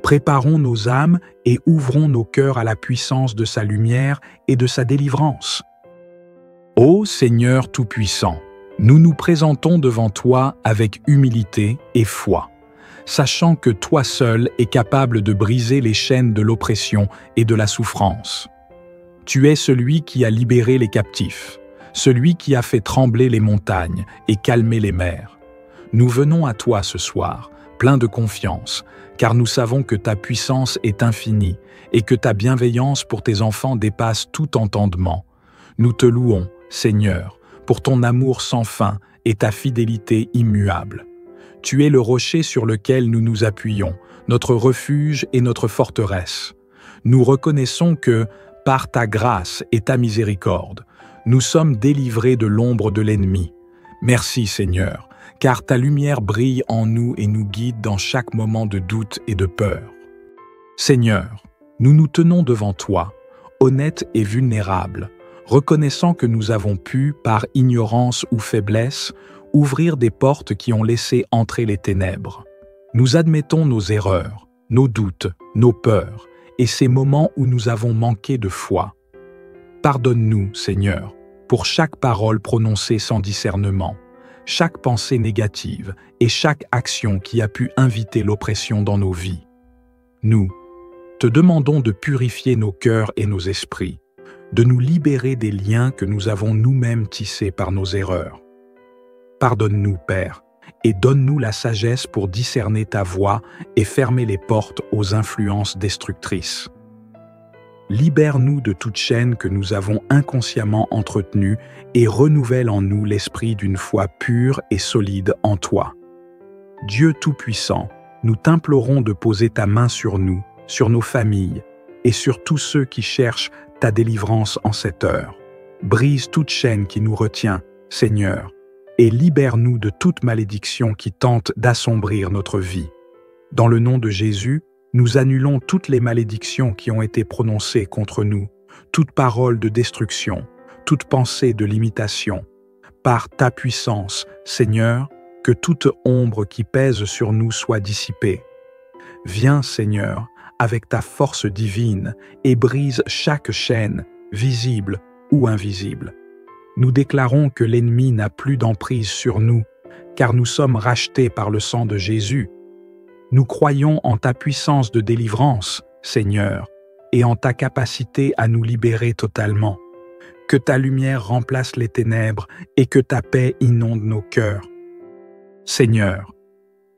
Préparons nos âmes et ouvrons nos cœurs à la puissance de sa lumière et de sa délivrance. Ô Seigneur Tout-Puissant, nous nous présentons devant toi avec humilité et foi, sachant que toi seul es capable de briser les chaînes de l'oppression et de la souffrance. Tu es celui qui a libéré les captifs, celui qui a fait trembler les montagnes et calmer les mers. Nous venons à toi ce soir, pleins de confiance, car nous savons que ta puissance est infinie et que ta bienveillance pour tes enfants dépasse tout entendement. Nous te louons, Seigneur, pour ton amour sans fin et ta fidélité immuable. Tu es le rocher sur lequel nous nous appuyons, notre refuge et notre forteresse. Nous reconnaissons que, par ta grâce et ta miséricorde, nous sommes délivrés de l'ombre de l'ennemi. Merci Seigneur, car ta lumière brille en nous et nous guide dans chaque moment de doute et de peur. Seigneur, nous nous tenons devant toi, honnêtes et vulnérables, reconnaissant que nous avons pu, par ignorance ou faiblesse, ouvrir des portes qui ont laissé entrer les ténèbres. Nous admettons nos erreurs, nos doutes, nos peurs, et ces moments où nous avons manqué de foi. Pardonne-nous, Seigneur, pour chaque parole prononcée sans discernement, chaque pensée négative et chaque action qui a pu inviter l'oppression dans nos vies. Nous te demandons de purifier nos cœurs et nos esprits, de nous libérer des liens que nous avons nous-mêmes tissés par nos erreurs. Pardonne-nous, Père, et donne-nous la sagesse pour discerner ta voix et fermer les portes aux influences destructrices. Libère-nous de toute chaîne que nous avons inconsciemment entretenue et renouvelle en nous l'esprit d'une foi pure et solide en toi. Dieu Tout-Puissant, nous t'implorons de poser ta main sur nous, sur nos familles et sur tous ceux qui cherchent ta délivrance en cette heure. Brise toute chaîne qui nous retient, Seigneur, et libère-nous de toute malédiction qui tente d'assombrir notre vie. Dans le nom de Jésus, nous annulons toutes les malédictions qui ont été prononcées contre nous, toute parole de destruction, toute pensée de limitation. Par ta puissance, Seigneur, que toute ombre qui pèse sur nous soit dissipée. Viens, Seigneur, avec ta force divine et brise chaque chaîne, visible ou invisible. Nous déclarons que l'ennemi n'a plus d'emprise sur nous, car nous sommes rachetés par le sang de Jésus. Nous croyons en ta puissance de délivrance, Seigneur, et en ta capacité à nous libérer totalement. Que ta lumière remplace les ténèbres et que ta paix inonde nos cœurs. Seigneur,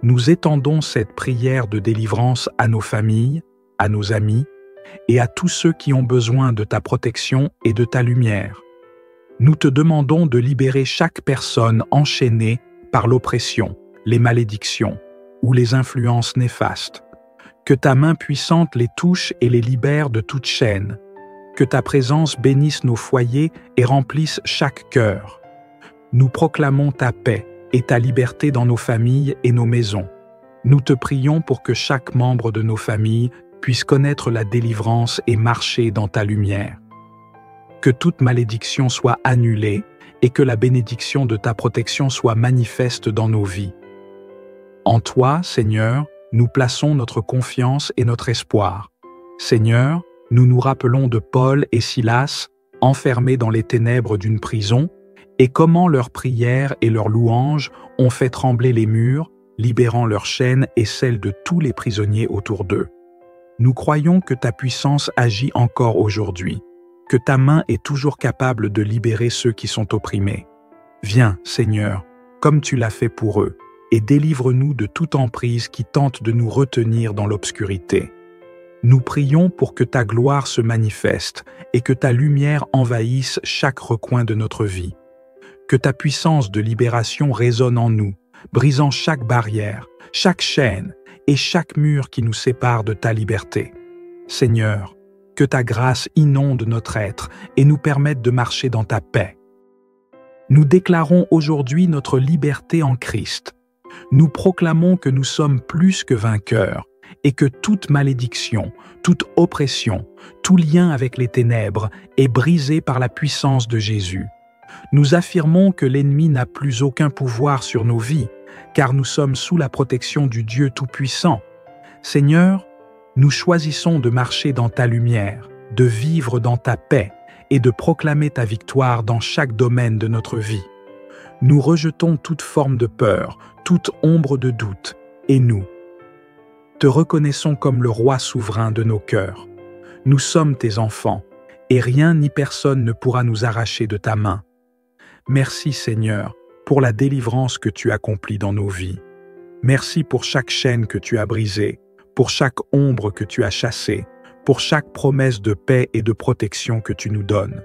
nous étendons cette prière de délivrance à nos familles, à nos amis et à tous ceux qui ont besoin de ta protection et de ta lumière. Nous te demandons de libérer chaque personne enchaînée par l'oppression, les malédictions ou les influences néfastes. Que ta main puissante les touche et les libère de toute chaîne. Que ta présence bénisse nos foyers et remplisse chaque cœur. Nous proclamons ta paix et ta liberté dans nos familles et nos maisons. Nous te prions pour que chaque membre de nos familles puisse connaître la délivrance et marcher dans ta lumière. Que toute malédiction soit annulée et que la bénédiction de ta protection soit manifeste dans nos vies. En toi, Seigneur, nous plaçons notre confiance et notre espoir. Seigneur, nous nous rappelons de Paul et Silas, enfermés dans les ténèbres d'une prison, et comment leurs prières et leurs louanges ont fait trembler les murs, libérant leurs chaînes et celles de tous les prisonniers autour d'eux. Nous croyons que ta puissance agit encore aujourd'hui, que ta main est toujours capable de libérer ceux qui sont opprimés. Viens, Seigneur, comme tu l'as fait pour eux, et délivre-nous de toute emprise qui tente de nous retenir dans l'obscurité. Nous prions pour que ta gloire se manifeste et que ta lumière envahisse chaque recoin de notre vie. Que ta puissance de libération résonne en nous, brisant chaque barrière, chaque chaîne et chaque mur qui nous sépare de ta liberté. Seigneur, que ta grâce inonde notre être et nous permette de marcher dans ta paix. Nous déclarons aujourd'hui notre liberté en Christ. Nous proclamons que nous sommes plus que vainqueurs et que toute malédiction, toute oppression, tout lien avec les ténèbres est brisé par la puissance de Jésus. Nous affirmons que l'ennemi n'a plus aucun pouvoir sur nos vies, car nous sommes sous la protection du Dieu Tout-Puissant. Seigneur, nous choisissons de marcher dans ta lumière, de vivre dans ta paix et de proclamer ta victoire dans chaque domaine de notre vie. Nous rejetons toute forme de peur, toute ombre de doute, et nous te reconnaissons comme le roi souverain de nos cœurs. Nous sommes tes enfants, et rien ni personne ne pourra nous arracher de ta main. Merci Seigneur pour la délivrance que tu accomplis dans nos vies. Merci pour chaque chaîne que tu as brisée, pour chaque ombre que tu as chassée, pour chaque promesse de paix et de protection que tu nous donnes.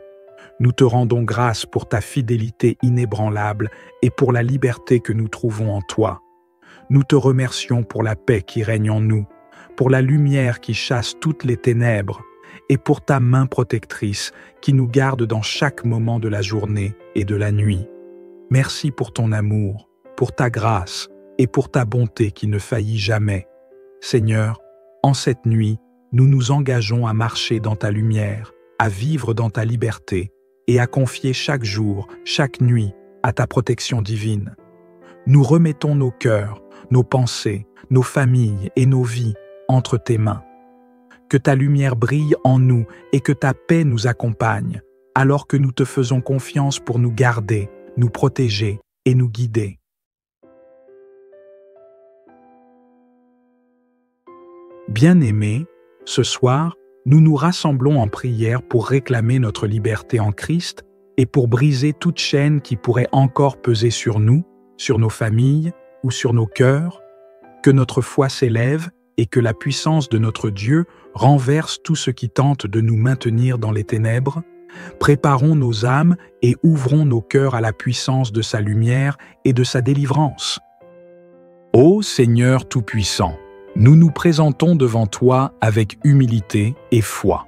Nous te rendons grâce pour ta fidélité inébranlable et pour la liberté que nous trouvons en toi. Nous te remercions pour la paix qui règne en nous, pour la lumière qui chasse toutes les ténèbres, et pour ta main protectrice qui nous garde dans chaque moment de la journée et de la nuit. Merci pour ton amour, pour ta grâce et pour ta bonté qui ne faillit jamais. Seigneur, en cette nuit, nous nous engageons à marcher dans ta lumière, à vivre dans ta liberté et à confier chaque jour, chaque nuit, à ta protection divine. Nous remettons nos cœurs, nos pensées, nos familles et nos vies entre tes mains. Que ta lumière brille en nous et que ta paix nous accompagne, alors que nous te faisons confiance pour nous garder, nous protéger et nous guider. Bien-aimés, ce soir, nous nous rassemblons en prière pour réclamer notre liberté en Christ et pour briser toute chaîne qui pourrait encore peser sur nous, sur nos familles ou sur nos cœurs. Que notre foi s'élève et que la puissance de notre Dieu renverse tout ce qui tente de nous maintenir dans les ténèbres. Préparons nos âmes et ouvrons nos cœurs à la puissance de sa lumière et de sa délivrance. Ô Seigneur Tout-Puissant, nous nous présentons devant toi avec humilité et foi,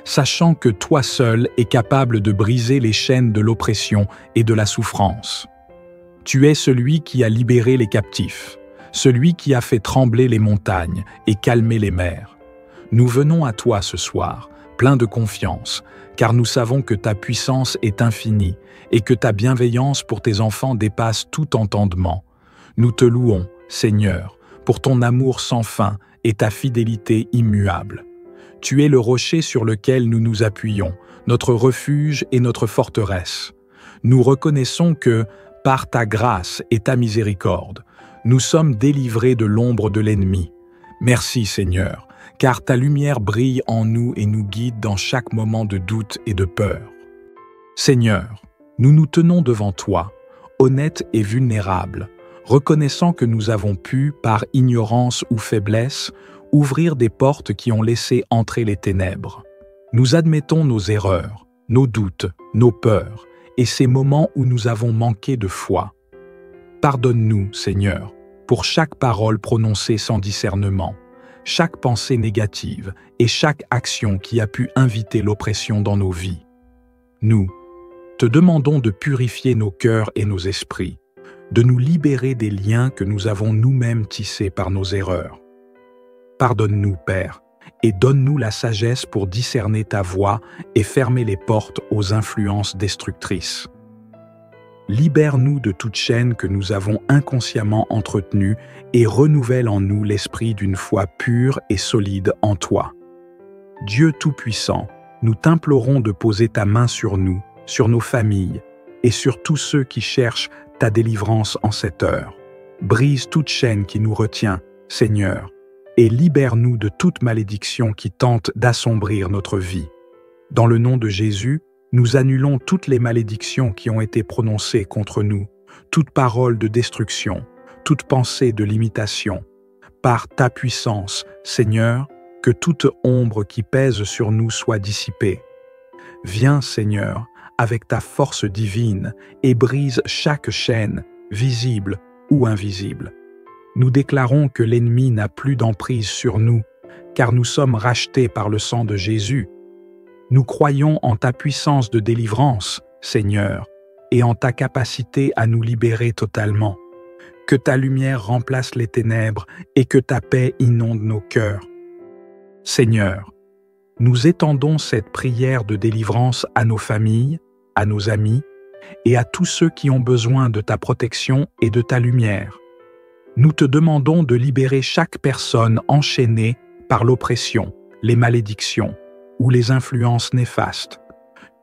sachant que toi seul es capable de briser les chaînes de l'oppression et de la souffrance. Tu es celui qui a libéré les captifs, celui qui a fait trembler les montagnes et calmer les mers. Nous venons à toi ce soir, pleins de confiance, car nous savons que ta puissance est infinie et que ta bienveillance pour tes enfants dépasse tout entendement. Nous te louons, Seigneur, pour ton amour sans fin et ta fidélité immuable. Tu es le rocher sur lequel nous nous appuyons, notre refuge et notre forteresse. Nous reconnaissons que, par ta grâce et ta miséricorde, nous sommes délivrés de l'ombre de l'ennemi. Merci Seigneur, car ta lumière brille en nous et nous guide dans chaque moment de doute et de peur. Seigneur, nous nous tenons devant toi, honnêtes et vulnérables, reconnaissant que nous avons pu, par ignorance ou faiblesse, ouvrir des portes qui ont laissé entrer les ténèbres. Nous admettons nos erreurs, nos doutes, nos peurs, et ces moments où nous avons manqué de foi. Pardonne-nous, Seigneur, pour chaque parole prononcée sans discernement, chaque pensée négative et chaque action qui a pu inviter l'oppression dans nos vies. Nous te demandons de purifier nos cœurs et nos esprits, de nous libérer des liens que nous avons nous-mêmes tissés par nos erreurs. Pardonne-nous, Père, et donne-nous la sagesse pour discerner ta voix et fermer les portes aux influences destructrices. Libère-nous de toute chaîne que nous avons inconsciemment entretenue et renouvelle en nous l'esprit d'une foi pure et solide en toi. Dieu Tout-Puissant, nous t'implorons de poser ta main sur nous, sur nos familles et sur tous ceux qui cherchent ta délivrance en cette heure. Brise toute chaîne qui nous retient, Seigneur, et libère-nous de toute malédiction qui tente d'assombrir notre vie. Dans le nom de Jésus, nous annulons toutes les malédictions qui ont été prononcées contre nous, toute parole de destruction, toute pensée de limitation. Par ta puissance, Seigneur, que toute ombre qui pèse sur nous soit dissipée. Viens, Seigneur, avec ta force divine et brise chaque chaîne, visible ou invisible. Nous déclarons que l'ennemi n'a plus d'emprise sur nous, car nous sommes rachetés par le sang de Jésus. Nous croyons en ta puissance de délivrance, Seigneur, et en ta capacité à nous libérer totalement. Que ta lumière remplace les ténèbres et que ta paix inonde nos cœurs. Seigneur, nous étendons cette prière de délivrance à nos familles, à nos amis et à tous ceux qui ont besoin de ta protection et de ta lumière. Nous te demandons de libérer chaque personne enchaînée par l'oppression, les malédictions ou les influences néfastes.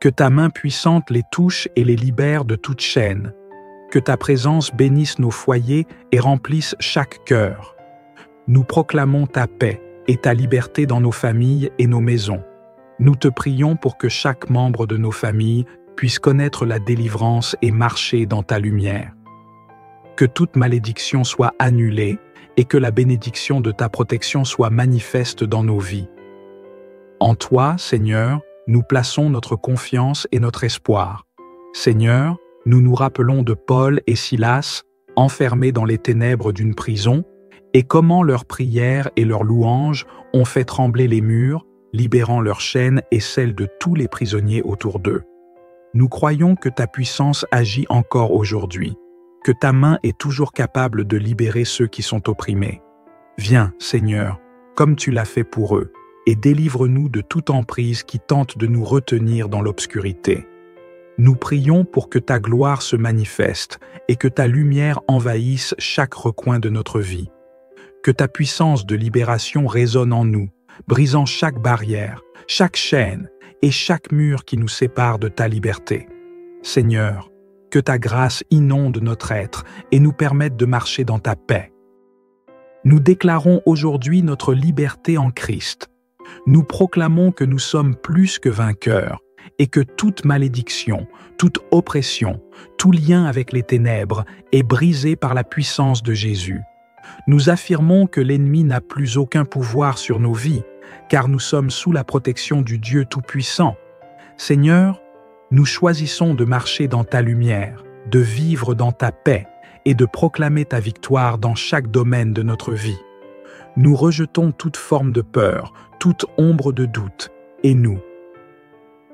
Que ta main puissante les touche et les libère de toute chaîne. Que ta présence bénisse nos foyers et remplisse chaque cœur. Nous proclamons ta paix et ta liberté dans nos familles et nos maisons. Nous te prions pour que chaque membre de nos familles puissent connaître la délivrance et marcher dans ta lumière. Que toute malédiction soit annulée et que la bénédiction de ta protection soit manifeste dans nos vies. En toi, Seigneur, nous plaçons notre confiance et notre espoir. Seigneur, nous nous rappelons de Paul et Silas, enfermés dans les ténèbres d'une prison, et comment leurs prières et leurs louanges ont fait trembler les murs, libérant leurs chaînes et celles de tous les prisonniers autour d'eux. Nous croyons que ta puissance agit encore aujourd'hui, que ta main est toujours capable de libérer ceux qui sont opprimés. Viens, Seigneur, comme tu l'as fait pour eux, et délivre-nous de toute emprise qui tente de nous retenir dans l'obscurité. Nous prions pour que ta gloire se manifeste et que ta lumière envahisse chaque recoin de notre vie. Que ta puissance de libération résonne en nous, brisant chaque barrière, chaque chaîne et chaque mur qui nous sépare de ta liberté. Seigneur, que ta grâce inonde notre être et nous permette de marcher dans ta paix. Nous déclarons aujourd'hui notre liberté en Christ. Nous proclamons que nous sommes plus que vainqueurs et que toute malédiction, toute oppression, tout lien avec les ténèbres est brisé par la puissance de Jésus. Nous affirmons que l'ennemi n'a plus aucun pouvoir sur nos vies, car nous sommes sous la protection du Dieu Tout-Puissant. Seigneur, nous choisissons de marcher dans ta lumière, de vivre dans ta paix et de proclamer ta victoire dans chaque domaine de notre vie. Nous rejetons toute forme de peur, toute ombre de doute, et nous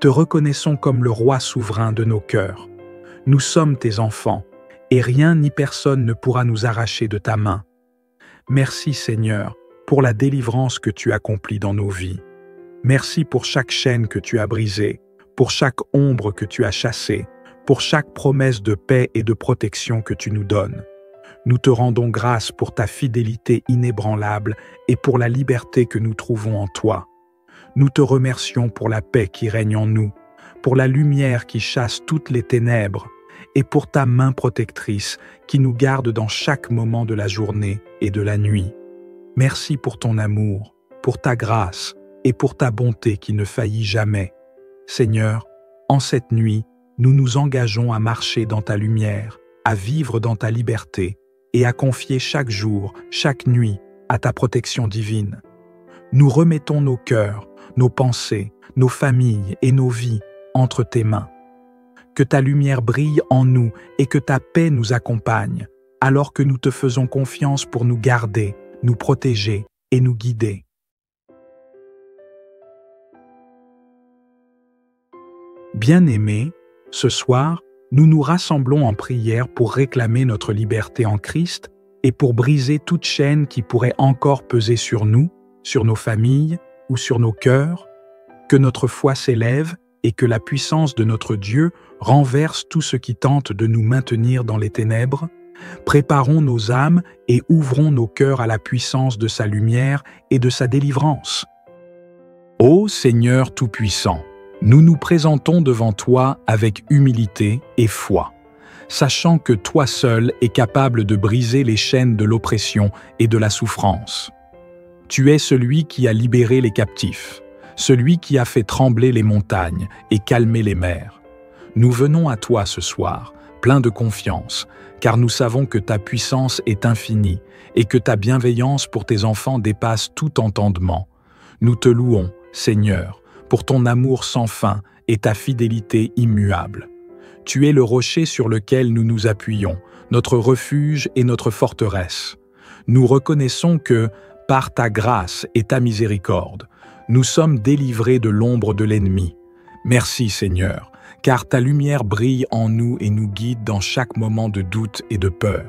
te reconnaissons comme le roi souverain de nos cœurs. Nous sommes tes enfants, et rien ni personne ne pourra nous arracher de ta main. Merci Seigneur pour la délivrance que tu accomplis dans nos vies. Merci pour chaque chaîne que tu as brisée, pour chaque ombre que tu as chassée, pour chaque promesse de paix et de protection que tu nous donnes. Nous te rendons grâce pour ta fidélité inébranlable et pour la liberté que nous trouvons en toi. Nous te remercions pour la paix qui règne en nous, pour la lumière qui chasse toutes les ténèbres, et pour ta main protectrice qui nous garde dans chaque moment de la journée et de la nuit. Merci pour ton amour, pour ta grâce et pour ta bonté qui ne faillit jamais. Seigneur, en cette nuit, nous nous engageons à marcher dans ta lumière, à vivre dans ta liberté et à confier chaque jour, chaque nuit, à ta protection divine. Nous remettons nos cœurs, nos pensées, nos familles et nos vies entre tes mains. Que ta lumière brille en nous et que ta paix nous accompagne, alors que nous te faisons confiance pour nous garder, nous protéger et nous guider. Bien-aimés, ce soir, nous nous rassemblons en prière pour réclamer notre liberté en Christ et pour briser toute chaîne qui pourrait encore peser sur nous, sur nos familles ou sur nos cœurs. Que notre foi s'élève et que la puissance de notre Dieu renverse tout ce qui tente de nous maintenir dans les ténèbres. Préparons nos âmes et ouvrons nos cœurs à la puissance de sa lumière et de sa délivrance. Ô Seigneur Tout-Puissant, nous nous présentons devant toi avec humilité et foi, sachant que toi seul es capable de briser les chaînes de l'oppression et de la souffrance. Tu es celui qui a libéré les captifs, celui qui a fait trembler les montagnes et calmer les mers. Nous venons à toi ce soir, pleins de confiance, car nous savons que ta puissance est infinie et que ta bienveillance pour tes enfants dépasse tout entendement. Nous te louons, Seigneur, pour ton amour sans fin et ta fidélité immuable. Tu es le rocher sur lequel nous nous appuyons, notre refuge et notre forteresse. Nous reconnaissons que, par ta grâce et ta miséricorde, nous sommes délivrés de l'ombre de l'ennemi. Merci Seigneur, car ta lumière brille en nous et nous guide dans chaque moment de doute et de peur.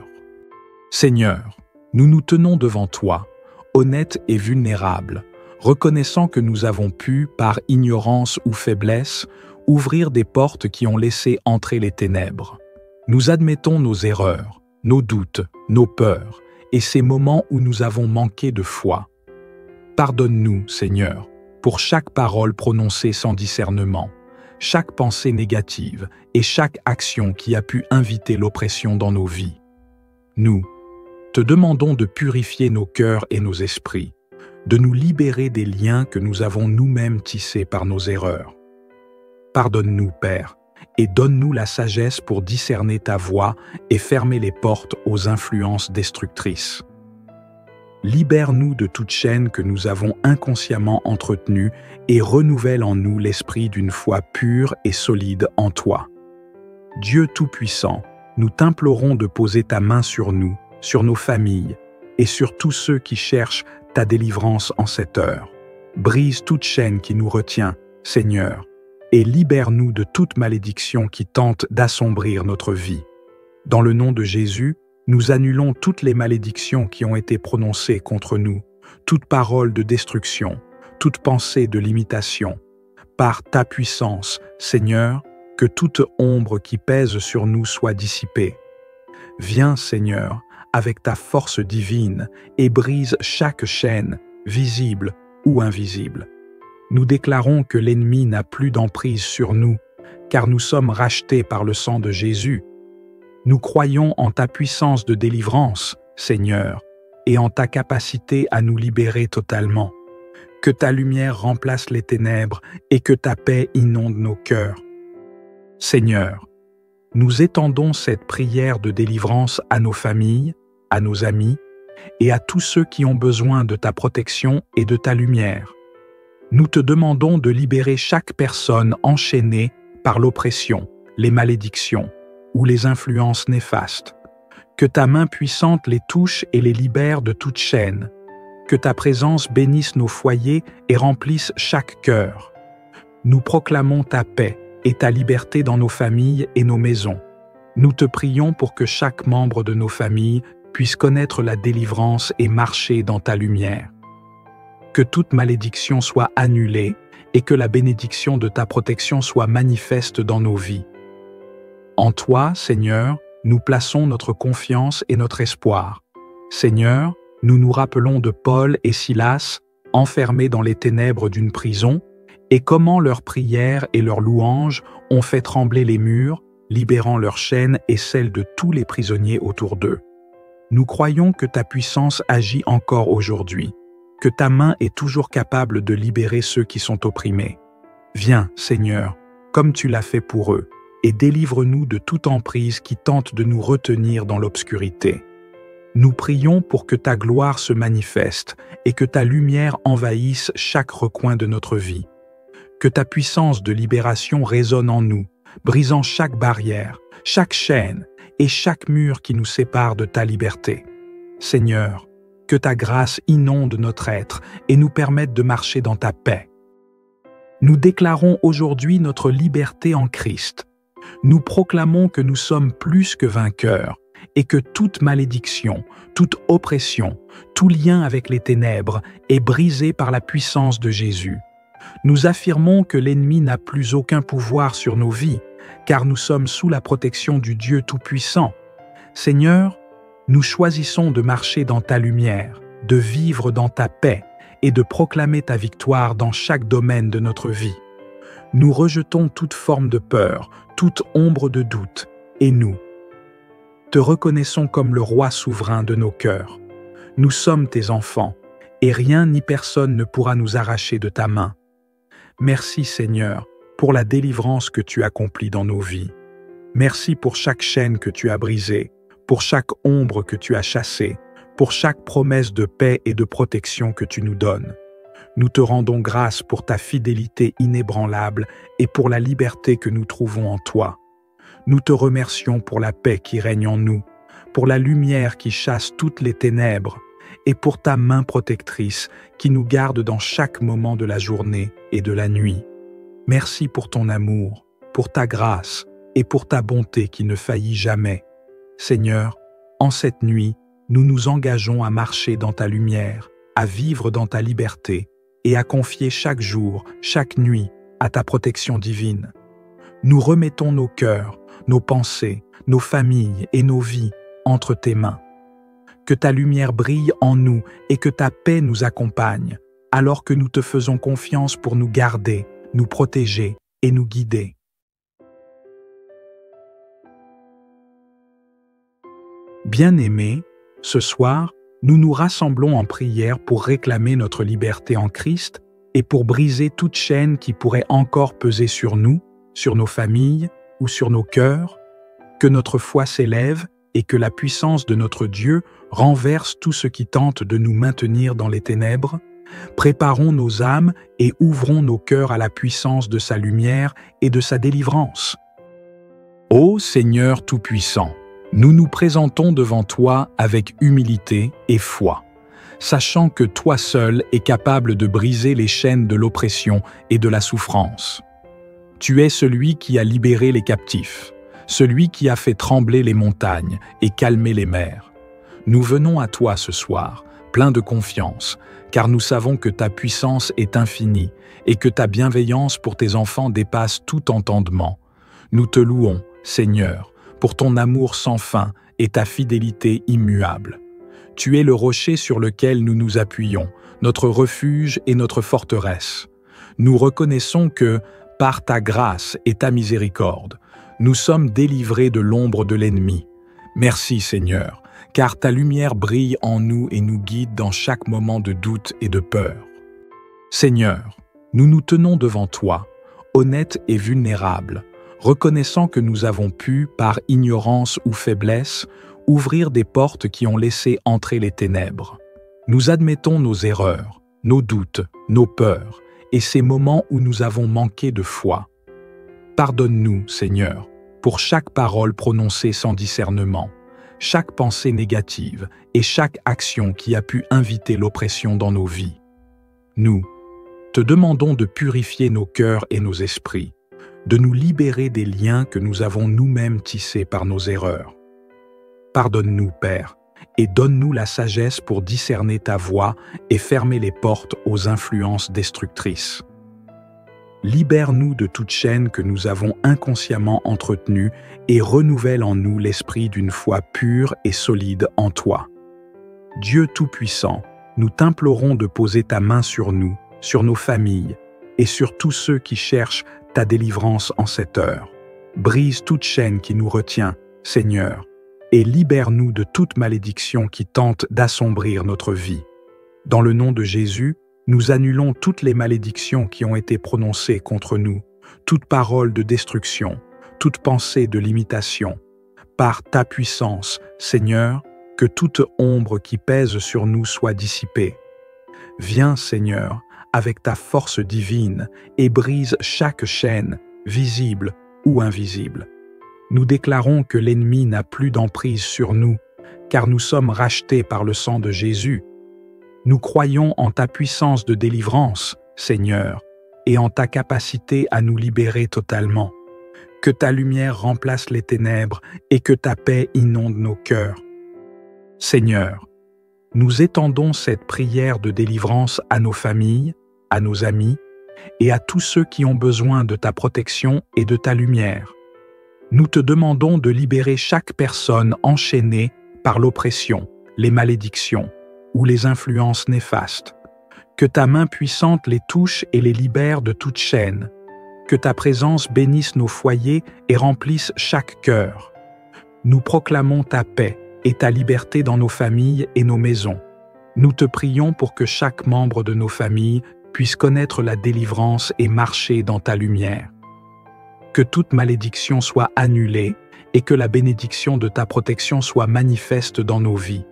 Seigneur, nous nous tenons devant toi, honnêtes et vulnérables, reconnaissant que nous avons pu, par ignorance ou faiblesse, ouvrir des portes qui ont laissé entrer les ténèbres. Nous admettons nos erreurs, nos doutes, nos peurs, et ces moments où nous avons manqué de foi. Pardonne-nous, Seigneur, pour chaque parole prononcée sans discernement, chaque pensée négative et chaque action qui a pu inviter l'oppression dans nos vies. Nous te demandons de purifier nos cœurs et nos esprits, de nous libérer des liens que nous avons nous-mêmes tissés par nos erreurs. Pardonne-nous, Père, et donne-nous la sagesse pour discerner ta voix et fermer les portes aux influences destructrices. Libère-nous de toute chaîne que nous avons inconsciemment entretenue et renouvelle en nous l'esprit d'une foi pure et solide en toi. Dieu Tout-Puissant, nous t'implorons de poser ta main sur nous, sur nos familles et sur tous ceux qui cherchent ta délivrance en cette heure. Brise toute chaîne qui nous retient, Seigneur, et libère-nous de toute malédiction qui tente d'assombrir notre vie. Dans le nom de Jésus, nous annulons toutes les malédictions qui ont été prononcées contre nous, toute parole de destruction, toute pensée de limitation. Par ta puissance, Seigneur, que toute ombre qui pèse sur nous soit dissipée. Viens, Seigneur, avec ta force divine et brise chaque chaîne, visible ou invisible. Nous déclarons que l'ennemi n'a plus d'emprise sur nous, car nous sommes rachetés par le sang de Jésus. Nous croyons en ta puissance de délivrance, Seigneur, et en ta capacité à nous libérer totalement. Que ta lumière remplace les ténèbres et que ta paix inonde nos cœurs. Seigneur, nous étendons cette prière de délivrance à nos familles, à nos amis et à tous ceux qui ont besoin de ta protection et de ta lumière. Nous te demandons de libérer chaque personne enchaînée par l'oppression, les malédictions ou les influences néfastes. Que ta main puissante les touche et les libère de toute chaîne. Que ta présence bénisse nos foyers et remplisse chaque cœur. Nous proclamons ta paix et ta liberté dans nos familles et nos maisons. Nous te prions pour que chaque membre de nos familles puisse connaître la délivrance et marcher dans ta lumière. Que toute malédiction soit annulée et que la bénédiction de ta protection soit manifeste dans nos vies. En toi, Seigneur, nous plaçons notre confiance et notre espoir. Seigneur, nous nous rappelons de Paul et Silas, enfermés dans les ténèbres d'une prison, et comment leurs prières et leurs louanges ont fait trembler les murs, libérant leurs chaînes et celles de tous les prisonniers autour d'eux. Nous croyons que ta puissance agit encore aujourd'hui, que ta main est toujours capable de libérer ceux qui sont opprimés. Viens, Seigneur, comme tu l'as fait pour eux, et délivre-nous de toute emprise qui tente de nous retenir dans l'obscurité. Nous prions pour que ta gloire se manifeste et que ta lumière envahisse chaque recoin de notre vie. Que ta puissance de libération résonne en nous, brisant chaque barrière, chaque chaîne et chaque mur qui nous sépare de ta liberté. Seigneur, que ta grâce inonde notre être et nous permette de marcher dans ta paix. Nous déclarons aujourd'hui notre liberté en Christ. Nous proclamons que nous sommes plus que vainqueurs et que toute malédiction, toute oppression, tout lien avec les ténèbres est brisé par la puissance de Jésus. Nous affirmons que l'ennemi n'a plus aucun pouvoir sur nos vies, car nous sommes sous la protection du Dieu Tout-Puissant. Seigneur, nous choisissons de marcher dans ta lumière, de vivre dans ta paix et de proclamer ta victoire dans chaque domaine de notre vie. Nous rejetons toute forme de peur, toute ombre de doute, et nous te reconnaissons comme le roi souverain de nos cœurs. Nous sommes tes enfants, et rien ni personne ne pourra nous arracher de ta main. Merci Seigneur pour la délivrance que tu accomplis dans nos vies. Merci pour chaque chaîne que tu as brisée, pour chaque ombre que tu as chassée, pour chaque promesse de paix et de protection que tu nous donnes. Nous te rendons grâce pour ta fidélité inébranlable et pour la liberté que nous trouvons en toi. Nous te remercions pour la paix qui règne en nous, pour la lumière qui chasse toutes les ténèbres, et pour ta main protectrice qui nous garde dans chaque moment de la journée et de la nuit. Merci pour ton amour, pour ta grâce et pour ta bonté qui ne faillit jamais. Seigneur, en cette nuit, nous nous engageons à marcher dans ta lumière, à vivre dans ta liberté et à confier chaque jour, chaque nuit, à ta protection divine. Nous remettons nos cœurs, nos pensées, nos familles et nos vies entre tes mains. Que ta lumière brille en nous et que ta paix nous accompagne, alors que nous te faisons confiance pour nous garder, nous protéger et nous guider. Bien-aimés, ce soir, nous nous rassemblons en prière pour réclamer notre liberté en Christ et pour briser toute chaîne qui pourrait encore peser sur nous, sur nos familles ou sur nos cœurs, que notre foi s'élève et que la puissance de notre Dieu renverse tout ce qui tente de nous maintenir dans les ténèbres. Préparons nos âmes et ouvrons nos cœurs à la puissance de sa lumière et de sa délivrance. Ô Seigneur Tout-Puissant, nous nous présentons devant toi avec humilité et foi, sachant que toi seul es capable de briser les chaînes de l'oppression et de la souffrance. Tu es celui qui a libéré les captifs, celui qui a fait trembler les montagnes et calmer les mers. Nous venons à toi ce soir, pleins de confiance, car nous savons que ta puissance est infinie et que ta bienveillance pour tes enfants dépasse tout entendement. Nous te louons, Seigneur, pour ton amour sans fin et ta fidélité immuable. Tu es le rocher sur lequel nous nous appuyons, notre refuge et notre forteresse. Nous reconnaissons que, par ta grâce et ta miséricorde, nous sommes délivrés de l'ombre de l'ennemi. Merci Seigneur, car ta lumière brille en nous et nous guide dans chaque moment de doute et de peur. Seigneur, nous nous tenons devant toi, honnêtes et vulnérables, reconnaissant que nous avons pu, par ignorance ou faiblesse, ouvrir des portes qui ont laissé entrer les ténèbres. Nous admettons nos erreurs, nos doutes, nos peurs, et ces moments où nous avons manqué de foi. Pardonne-nous, Seigneur, pour chaque parole prononcée sans discernement, chaque pensée négative et chaque action qui a pu inviter l'oppression dans nos vies. Nous te demandons de purifier nos cœurs et nos esprits, de nous libérer des liens que nous avons nous-mêmes tissés par nos erreurs. Pardonne-nous, Père, et donne-nous la sagesse pour discerner ta voix et fermer les portes aux influences destructrices. Libère-nous de toute chaîne que nous avons inconsciemment entretenue et renouvelle en nous l'esprit d'une foi pure et solide en toi. Dieu Tout-Puissant, nous t'implorons de poser ta main sur nous, sur nos familles et sur tous ceux qui cherchent ta délivrance en cette heure. Brise toute chaîne qui nous retient, Seigneur, et libère-nous de toute malédiction qui tente d'assombrir notre vie. Dans le nom de Jésus, nous annulons toutes les malédictions qui ont été prononcées contre nous, toute parole de destruction, toute pensée de limitation. Par ta puissance, Seigneur, que toute ombre qui pèse sur nous soit dissipée. Viens, Seigneur, avec ta force divine et brise chaque chaîne, visible ou invisible. Nous déclarons que l'ennemi n'a plus d'emprise sur nous, car nous sommes rachetés par le sang de Jésus. Nous croyons en ta puissance de délivrance, Seigneur, et en ta capacité à nous libérer totalement. Que ta lumière remplace les ténèbres et que ta paix inonde nos cœurs. Seigneur, nous étendons cette prière de délivrance à nos familles, à nos amis et à tous ceux qui ont besoin de ta protection et de ta lumière. Nous te demandons de libérer chaque personne enchaînée par l'oppression, les malédictions ou les influences néfastes. Que ta main puissante les touche et les libère de toute chaîne. Que ta présence bénisse nos foyers et remplisse chaque cœur. Nous proclamons ta paix et ta liberté dans nos familles et nos maisons. Nous te prions pour que chaque membre de nos familles puisse connaître la délivrance et marcher dans ta lumière. Que toute malédiction soit annulée et que la bénédiction de ta protection soit manifeste dans nos vies.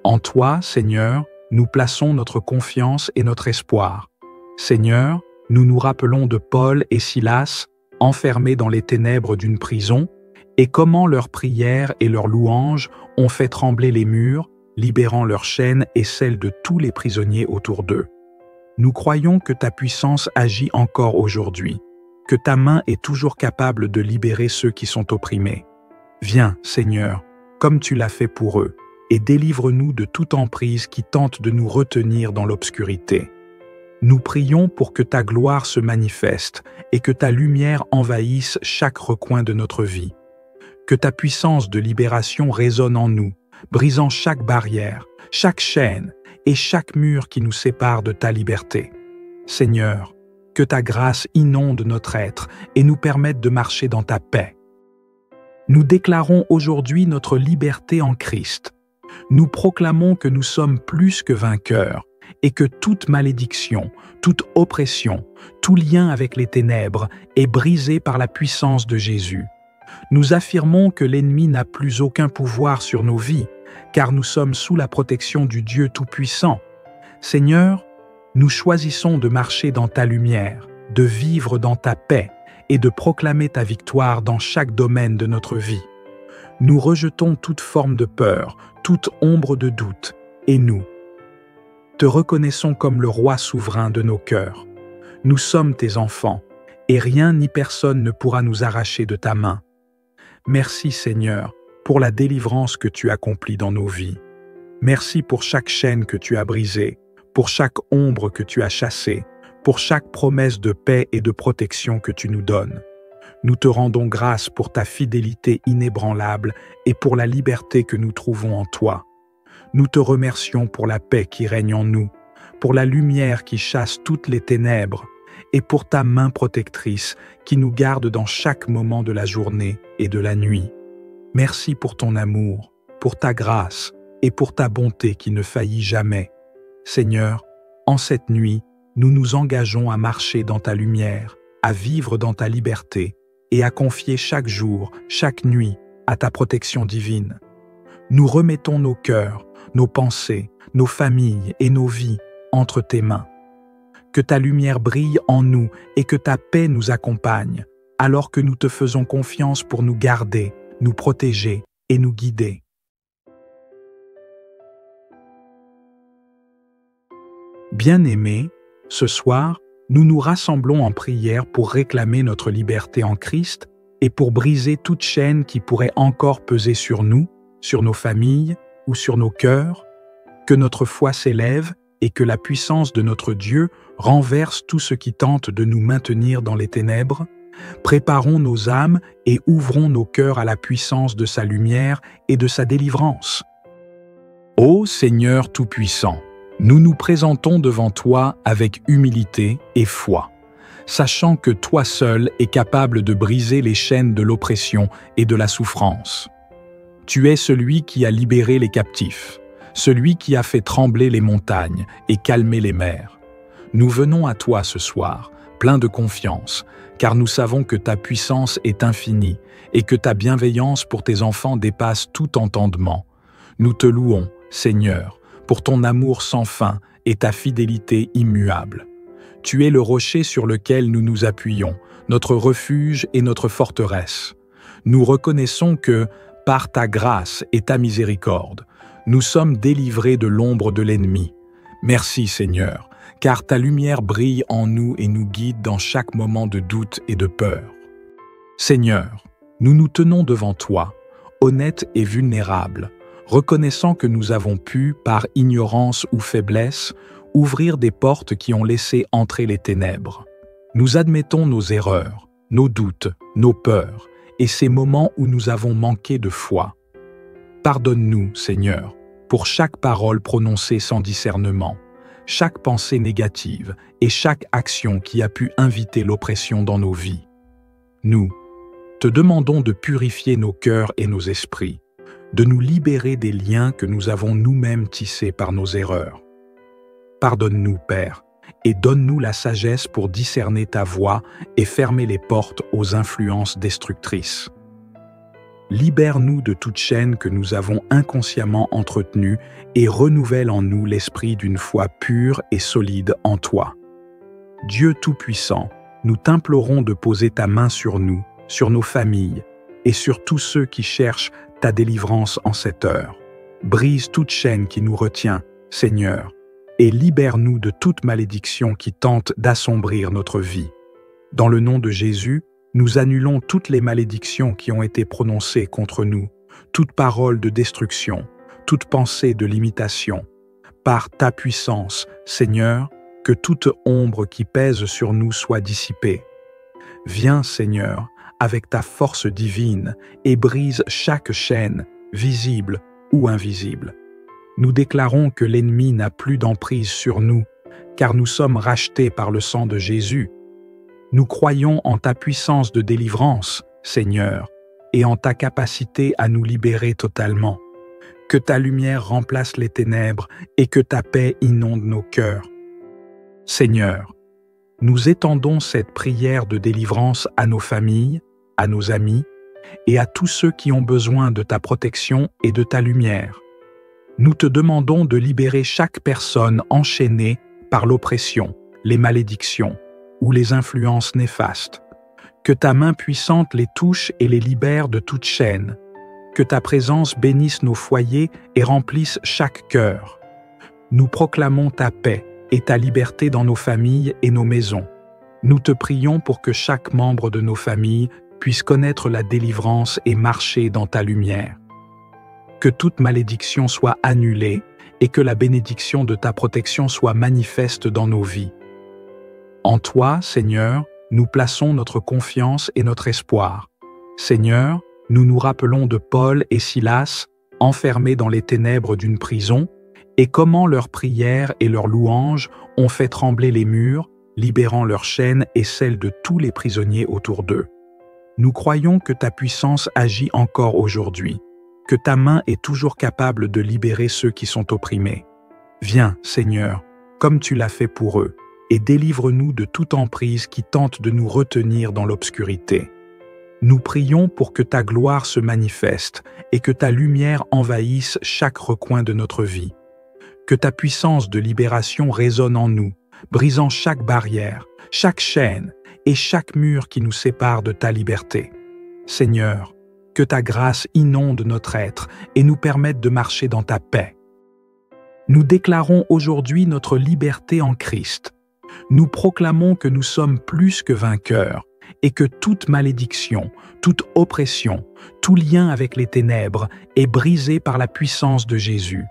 En toi, Seigneur, nous plaçons notre confiance et notre espoir. Seigneur, nous nous rappelons de Paul et Silas, enfermés dans les ténèbres d'une prison, et comment leurs prières et leurs louanges ont fait trembler les murs, libérant leurs chaînes et celles de tous les prisonniers autour d'eux. Nous croyons que ta puissance agit encore aujourd'hui, que ta main est toujours capable de libérer ceux qui sont opprimés. Viens, Seigneur, comme tu l'as fait pour eux, et délivre-nous de toute emprise qui tente de nous retenir dans l'obscurité. Nous prions pour que ta gloire se manifeste et que ta lumière envahisse chaque recoin de notre vie. Que ta puissance de libération résonne en nous, brisant chaque barrière, chaque chaîne et chaque mur qui nous sépare de ta liberté. Seigneur, que ta grâce inonde notre être et nous permette de marcher dans ta paix. Nous déclarons aujourd'hui notre liberté en Christ. Nous proclamons que nous sommes plus que vainqueurs et que toute malédiction, toute oppression, tout lien avec les ténèbres est brisé par la puissance de Jésus. Nous affirmons que l'ennemi n'a plus aucun pouvoir sur nos vies, car nous sommes sous la protection du Dieu Tout-Puissant. Seigneur, nous choisissons de marcher dans ta lumière, de vivre dans ta paix et de proclamer ta victoire dans chaque domaine de notre vie. Nous rejetons toute forme de peur, toute ombre de doute, et nous te reconnaissons comme le roi souverain de nos cœurs. Nous sommes tes enfants, et rien ni personne ne pourra nous arracher de ta main. Merci Seigneur pour la délivrance que tu accomplis dans nos vies. Merci pour chaque chaîne que tu as brisée, pour chaque ombre que tu as chassée, pour chaque promesse de paix et de protection que tu nous donnes. Nous te rendons grâce pour ta fidélité inébranlable et pour la liberté que nous trouvons en toi. Nous te remercions pour la paix qui règne en nous, pour la lumière qui chasse toutes les ténèbres, et pour ta main protectrice qui nous garde dans chaque moment de la journée et de la nuit. Merci pour ton amour, pour ta grâce et pour ta bonté qui ne faillit jamais. Seigneur, en cette nuit, nous nous engageons à marcher dans ta lumière, à vivre dans ta liberté et à confier chaque jour, chaque nuit, à ta protection divine. Nous remettons nos cœurs, nos pensées, nos familles et nos vies entre tes mains. Que ta lumière brille en nous et que ta paix nous accompagne, alors que nous te faisons confiance pour nous garder, nous protéger et nous guider. Bien-aimés, ce soir, nous nous rassemblons en prière pour réclamer notre liberté en Christ et pour briser toute chaîne qui pourrait encore peser sur nous, sur nos familles ou sur nos cœurs. Que notre foi s'élève et que la puissance de notre Dieu renverse tout ce qui tente de nous maintenir dans les ténèbres. Préparons nos âmes et ouvrons nos cœurs à la puissance de sa lumière et de sa délivrance. Ô Seigneur Tout-Puissant, nous nous présentons devant toi avec humilité et foi, sachant que toi seul es capable de briser les chaînes de l'oppression et de la souffrance. Tu es celui qui a libéré les captifs, celui qui a fait trembler les montagnes et calmer les mers. Nous venons à toi ce soir, pleins de confiance, car nous savons que ta puissance est infinie et que ta bienveillance pour tes enfants dépasse tout entendement. Nous te louons, Seigneur, pour ton amour sans fin et ta fidélité immuable. Tu es le rocher sur lequel nous nous appuyons, notre refuge et notre forteresse. Nous reconnaissons que, par ta grâce et ta miséricorde, nous sommes délivrés de l'ombre de l'ennemi. Merci Seigneur, car ta lumière brille en nous et nous guide dans chaque moment de doute et de peur. Seigneur, nous nous tenons devant toi, honnêtes et vulnérables, reconnaissant que nous avons pu, par ignorance ou faiblesse, ouvrir des portes qui ont laissé entrer les ténèbres. Nous admettons nos erreurs, nos doutes, nos peurs, et ces moments où nous avons manqué de foi. Pardonne-nous, Seigneur, pour chaque parole prononcée sans discernement, chaque pensée négative et chaque action qui a pu inviter l'oppression dans nos vies. Nous te demandons de purifier nos cœurs et nos esprits, de nous libérer des liens que nous avons nous-mêmes tissés par nos erreurs. Pardonne-nous, Père, et donne-nous la sagesse pour discerner ta voix et fermer les portes aux influences destructrices. Libère-nous de toute chaîne que nous avons inconsciemment entretenue et renouvelle en nous l'esprit d'une foi pure et solide en toi. Dieu Tout-Puissant, nous t'implorons de poser ta main sur nous, sur nos familles et sur tous ceux qui cherchent ta délivrance en cette heure. Brise toute chaîne qui nous retient, Seigneur, et libère-nous de toute malédiction qui tente d'assombrir notre vie. Dans le nom de Jésus, nous annulons toutes les malédictions qui ont été prononcées contre nous, toute parole de destruction, toute pensée de limitation. Par ta puissance, Seigneur, que toute ombre qui pèse sur nous soit dissipée. Viens, Seigneur, avec ta force divine et brise chaque chaîne, visible ou invisible. Nous déclarons que l'ennemi n'a plus d'emprise sur nous, car nous sommes rachetés par le sang de Jésus. Nous croyons en ta puissance de délivrance, Seigneur, et en ta capacité à nous libérer totalement. que ta lumière remplace les ténèbres et que ta paix inonde nos cœurs. Seigneur, nous étendons cette prière de délivrance à nos familles, à nos amis et à tous ceux qui ont besoin de ta protection et de ta lumière. Nous te demandons de libérer chaque personne enchaînée par l'oppression, les malédictions ou les influences néfastes. Que ta main puissante les touche et les libère de toute chaîne. Que ta présence bénisse nos foyers et remplisse chaque cœur. Nous proclamons ta paix et ta liberté dans nos familles et nos maisons. Nous te prions pour que chaque membre de nos familles puisse connaître la délivrance et marcher dans ta lumière. Que toute malédiction soit annulée et que la bénédiction de ta protection soit manifeste dans nos vies. En toi, Seigneur, nous plaçons notre confiance et notre espoir. Seigneur, nous nous rappelons de Paul et Silas, enfermés dans les ténèbres d'une prison, et comment leurs prières et leurs louanges ont fait trembler les murs, libérant leurs chaînes et celles de tous les prisonniers autour d'eux. Nous croyons que ta puissance agit encore aujourd'hui, que ta main est toujours capable de libérer ceux qui sont opprimés. Viens, Seigneur, comme tu l'as fait pour eux, et délivre-nous de toute emprise qui tente de nous retenir dans l'obscurité. Nous prions pour que ta gloire se manifeste et que ta lumière envahisse chaque recoin de notre vie. Que ta puissance de libération résonne en nous, brisant chaque barrière, chaque chaîne et chaque mur qui nous sépare de ta liberté. Seigneur, que ta grâce inonde notre être et nous permette de marcher dans ta paix. Nous déclarons aujourd'hui notre liberté en Christ. Nous proclamons que nous sommes plus que vainqueurs et que toute malédiction, toute oppression, tout lien avec les ténèbres est brisé par la puissance de Jésus.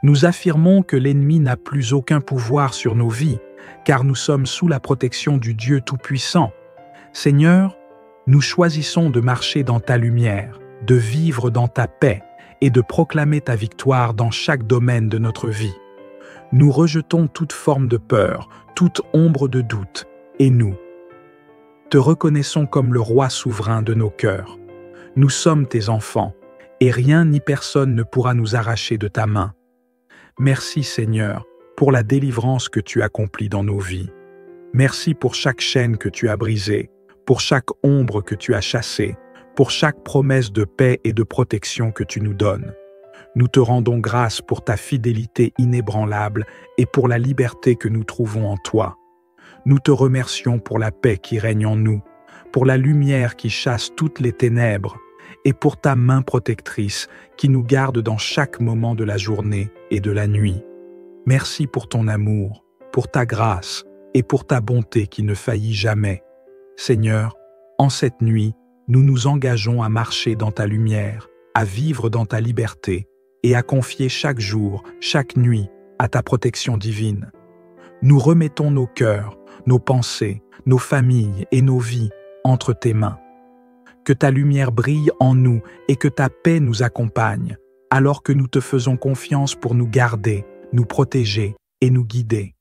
Nous affirmons que l'ennemi n'a plus aucun pouvoir sur nos vies, car nous sommes sous la protection du Dieu Tout-Puissant. Seigneur, nous choisissons de marcher dans ta lumière, de vivre dans ta paix et de proclamer ta victoire dans chaque domaine de notre vie. Nous rejetons toute forme de peur, toute ombre de doute, et nous te reconnaissons comme le roi souverain de nos cœurs. Nous sommes tes enfants, et rien ni personne ne pourra nous arracher de ta main. Merci Seigneur, pour la délivrance que tu accomplis dans nos vies. Merci pour chaque chaîne que tu as brisée, pour chaque ombre que tu as chassée, pour chaque promesse de paix et de protection que tu nous donnes. Nous te rendons grâce pour ta fidélité inébranlable et pour la liberté que nous trouvons en toi. Nous te remercions pour la paix qui règne en nous, pour la lumière qui chasse toutes les ténèbres et pour ta main protectrice qui nous garde dans chaque moment de la journée et de la nuit. Merci pour ton amour, pour ta grâce et pour ta bonté qui ne faillit jamais. Seigneur, en cette nuit, nous nous engageons à marcher dans ta lumière, à vivre dans ta liberté et à confier chaque jour, chaque nuit, à ta protection divine. Nous remettons nos cœurs, nos pensées, nos familles et nos vies entre tes mains. Que ta lumière brille en nous et que ta paix nous accompagne, alors que nous te faisons confiance pour nous garder, nous protéger et nous guider.